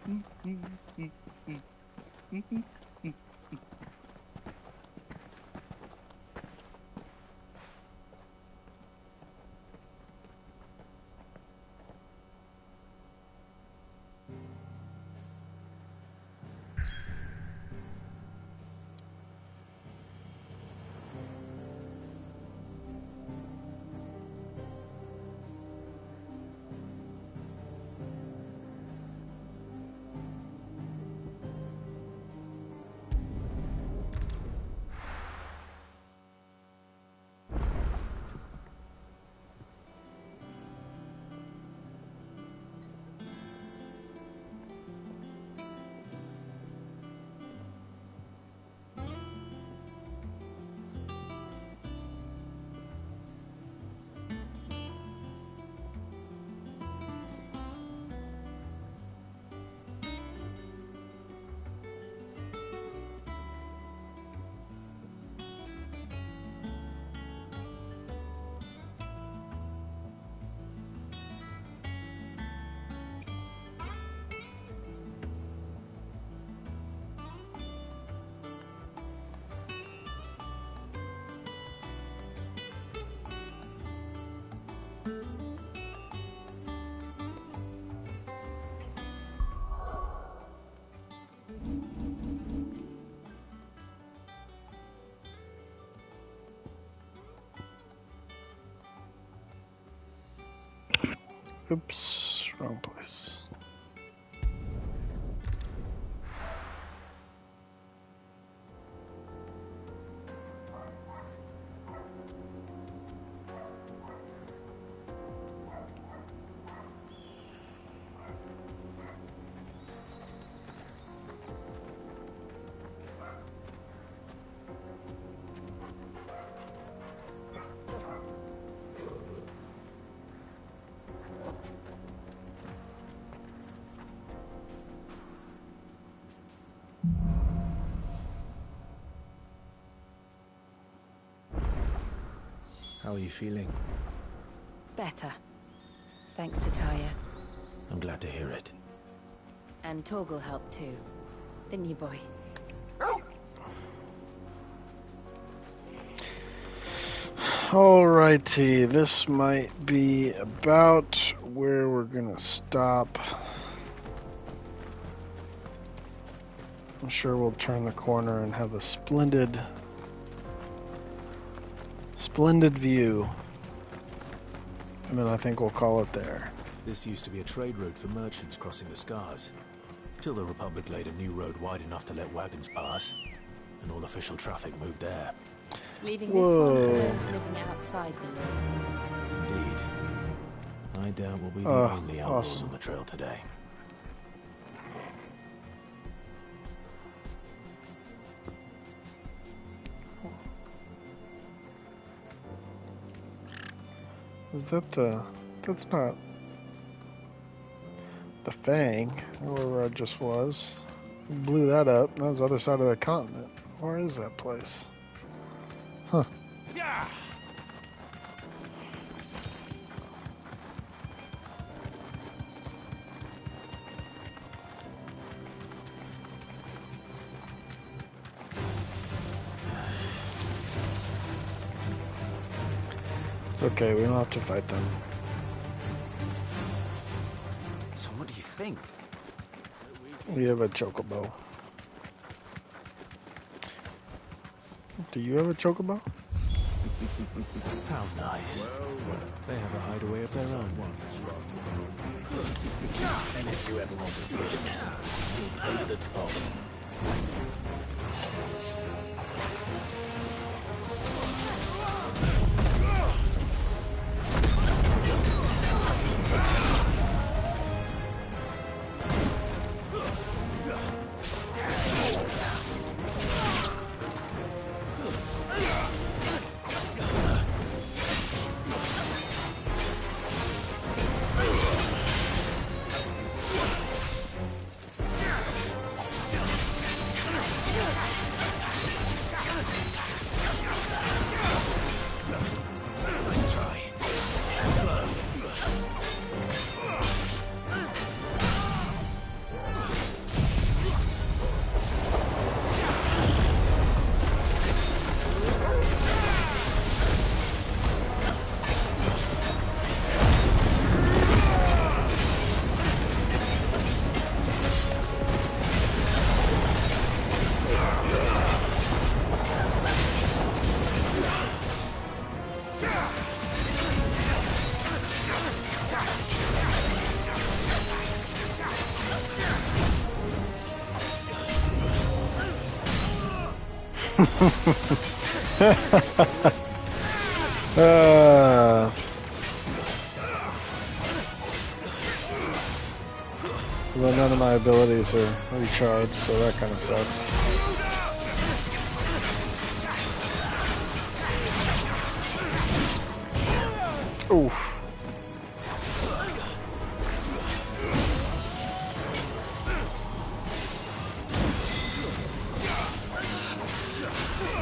Oops, wrong place. How are you feeling? Better. Thanks to Taya. I'm glad to hear it. And Torgal helped too. Didn't you, boy? Alrighty, this might be about where we're gonna stop. I'm sure we'll turn the corner and have a splendid view. And then I think we'll call it there. This used to be a trade route for merchants crossing the Scars, till the Republic laid a new road wide enough to let wagons pass, and all official traffic moved there. Leaving this one for those living outside the law. Indeed. I doubt we'll be the only outlaws on the trail today. Is that that's not the Fang, where I just was. Blew that up. That was the other side of the continent. Where is that place? Huh. Yeah. It's okay, we don't have to fight them. So what do you think? We have a chocobo. Do you have a chocobo? How nice. They have a hideaway of their own. And if you ever want to see it, you'll play to the top. Well, none of my abilities are recharged, so that kind of sucks. Oof.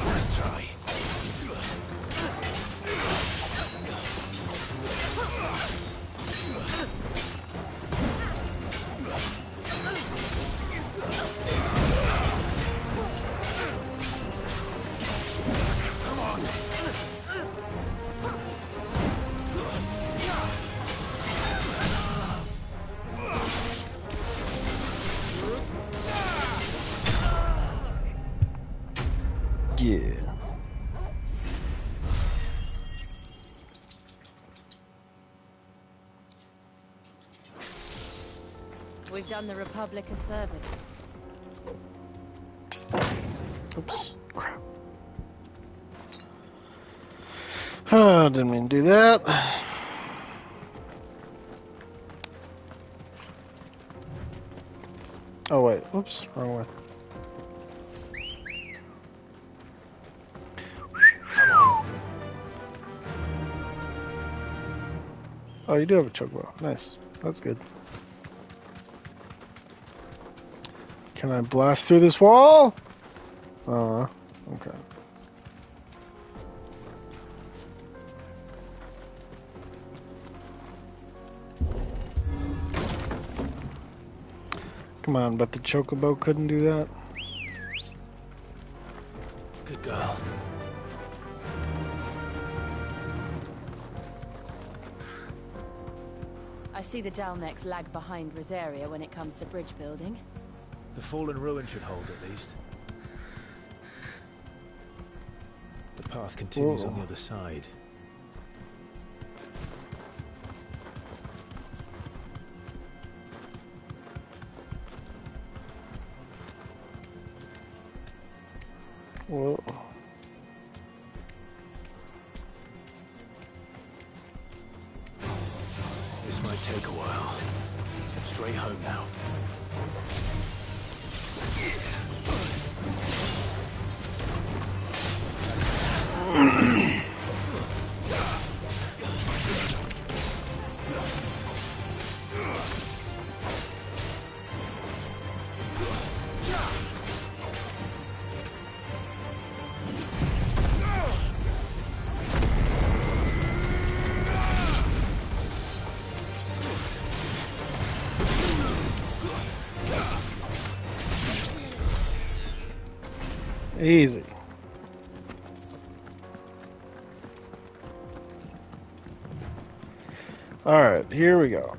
Nice try. Yeah. We've done the Republic a service. Oops. Crap. Oh, didn't mean to do that. Oh, wait. Oops. Wrong way. Oh, you do have a chocobo. Nice. That's good. Can I blast through this wall? Okay. Come on, but the chocobo couldn't do that? Good girl. I see the Dalmex lag behind Rosaria when it comes to bridge building. The fallen ruin should hold at least. The path continues on the other side. Whoa. This might take a while. Straight home now. Easy. Alright, here we go.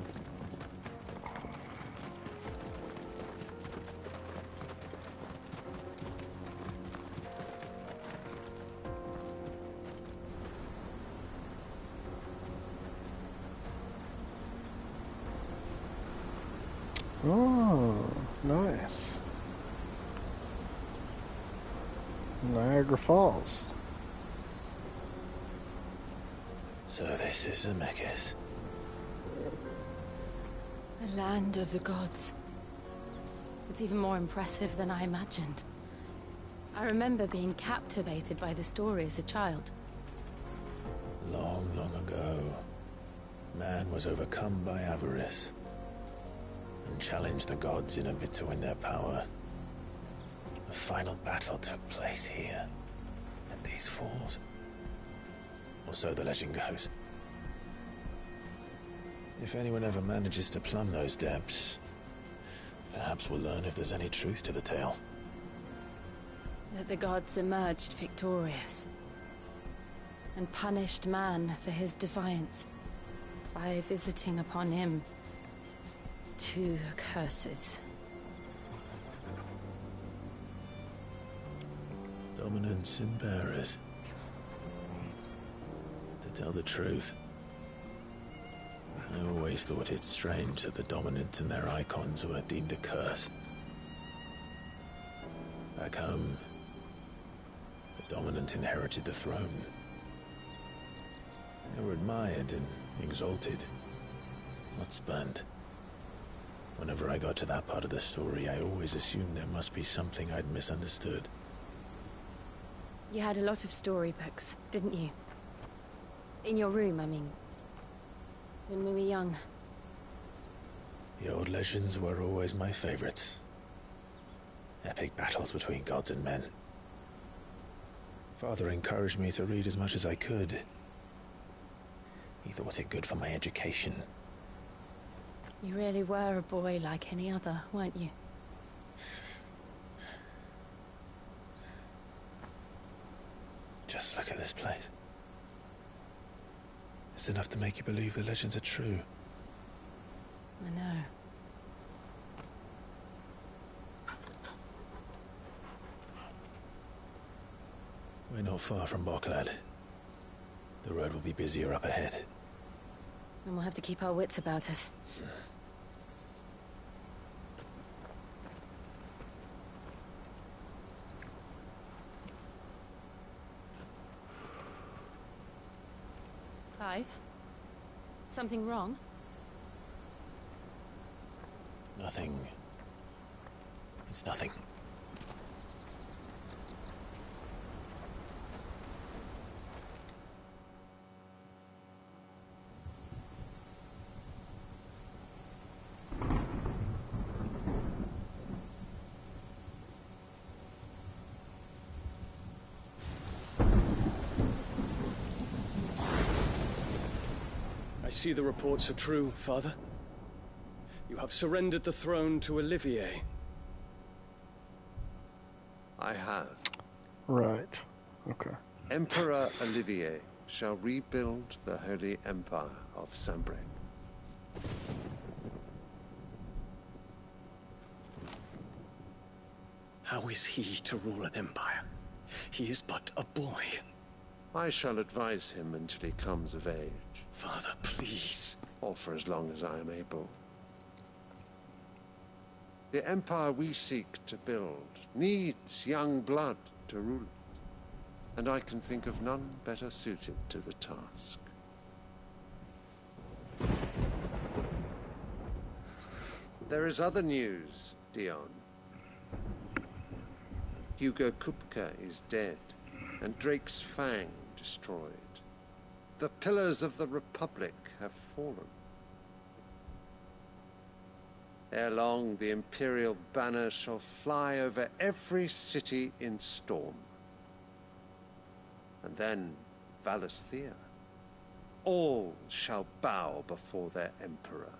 Oh, nice. Niagara Falls. So this is Dzemekys. The land of the gods. It's even more impressive than I imagined. I remember being captivated by the story as a child. Long, long ago, man was overcome by avarice and challenged the gods in a bid to win their power. A final battle took place here, at these falls. Or so the legend goes. If anyone ever manages to plumb those depths, perhaps we'll learn if there's any truth to the tale. That the gods emerged victorious and punished man for his defiance by visiting upon him 2 curses. Dominance and bearers. To tell the truth, I always thought it strange that the dominant and their icons were deemed a curse. Back home, the dominant inherited the throne. They were admired and exalted, not spurned. Whenever I got to that part of the story, I always assumed there must be something I'd misunderstood. You had a lot of storybooks, didn't you? In your room, I mean. When we were young. The old legends were always my favorites. Epic battles between gods and men. Father encouraged me to read as much as I could. He thought it good for my education. You really were a boy like any other, weren't you? Just look at this place. It's enough to make you believe the legends are true. I know. We're not far from Boklad. The road will be busier up ahead. And we'll have to keep our wits about us. Clive? Something wrong? Nothing. It's nothing. I see the reports are true, Father. You have surrendered the throne to Olivier. I have. Right. Okay. Emperor Olivier shall rebuild the Holy Empire of Sanbreque. How is he to rule an empire? He is but a boy. I shall advise him until he comes of age. Father, please. Or for as long as I am able. The empire we seek to build needs young blood to rule it, and I can think of none better suited to the task. There is other news, Dion. Hugo Kupka is dead, and Drake's Fang destroyed. The pillars of the Republic have fallen. Ere long, the Imperial banner shall fly over every city in Storm. And then, Valisthea. All shall bow before their Emperor.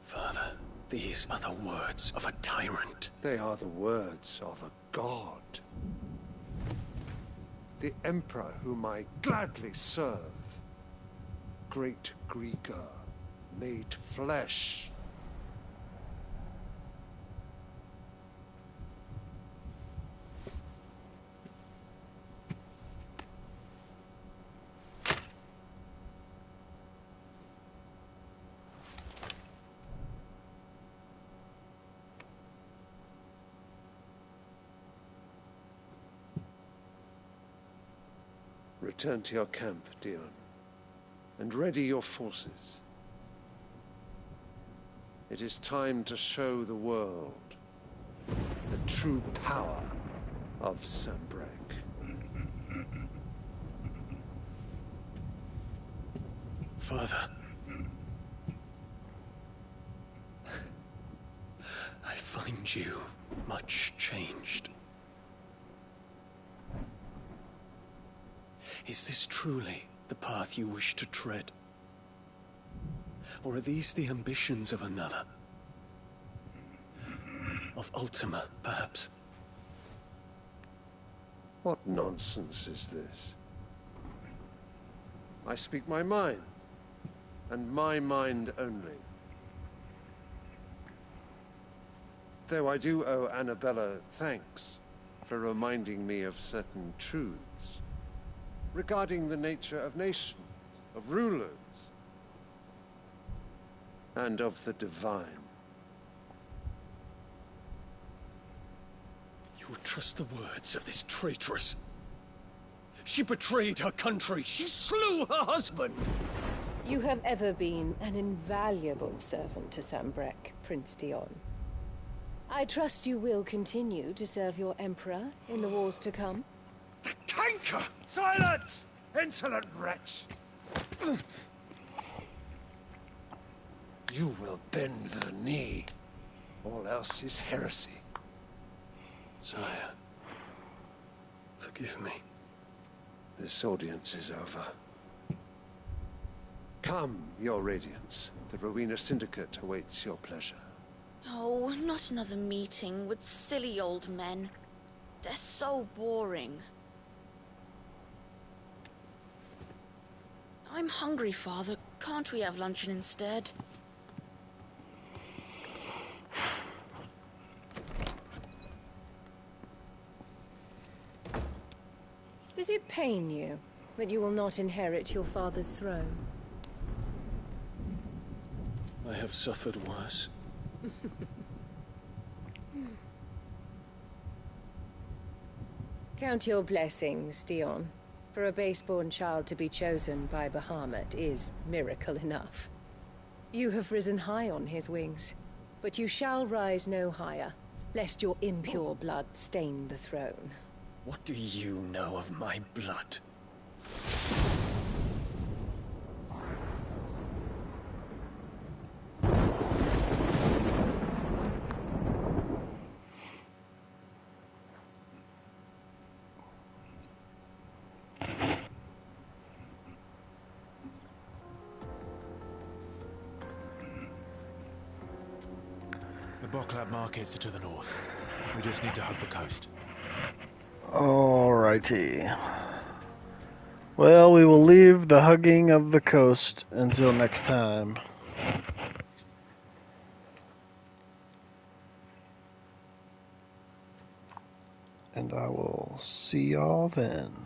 Father, these are the words of a tyrant. They are the words of a god. The Emperor whom I gladly serve. Great Grieger, made flesh. Return to your camp, Dion, and ready your forces. It is time to show the world the true power of Sanbreque. Father. I find you much changed. Is this truly the path you wish to tread? Or are these the ambitions of another? Of Ultima, perhaps? What nonsense is this? I speak my mind, and my mind only. Though I do owe Annabella thanks for reminding me of certain truths regarding the nature of nations, of rulers, and of the divine. You would trust the words of this traitress? She betrayed her country. She slew her husband. You have ever been an invaluable servant to Sanbreque, Prince Dion. I trust you will continue to serve your Emperor in the wars to come. Canker! Silence! Insolent wretch! You will bend the knee. All else is heresy. Sire, forgive me. This audience is over. Come, your Radiance. The Rowena Syndicate awaits your pleasure. Oh, not another meeting with silly old men. They're so boring. I'm hungry, Father. Can't we have luncheon instead? Does it pain you that you will not inherit your father's throne? I have suffered worse. Count your blessings, Dion. For a base-born child to be chosen by Bahamut is miracle enough. You have risen high on his wings, but you shall rise no higher, lest your impure blood stain the throne. What do you know of my blood? The Boklab markets are to the north. We just need to hug the coast. Alrighty. Well, we will leave the hugging of the coast until next time. And I will see y'all then.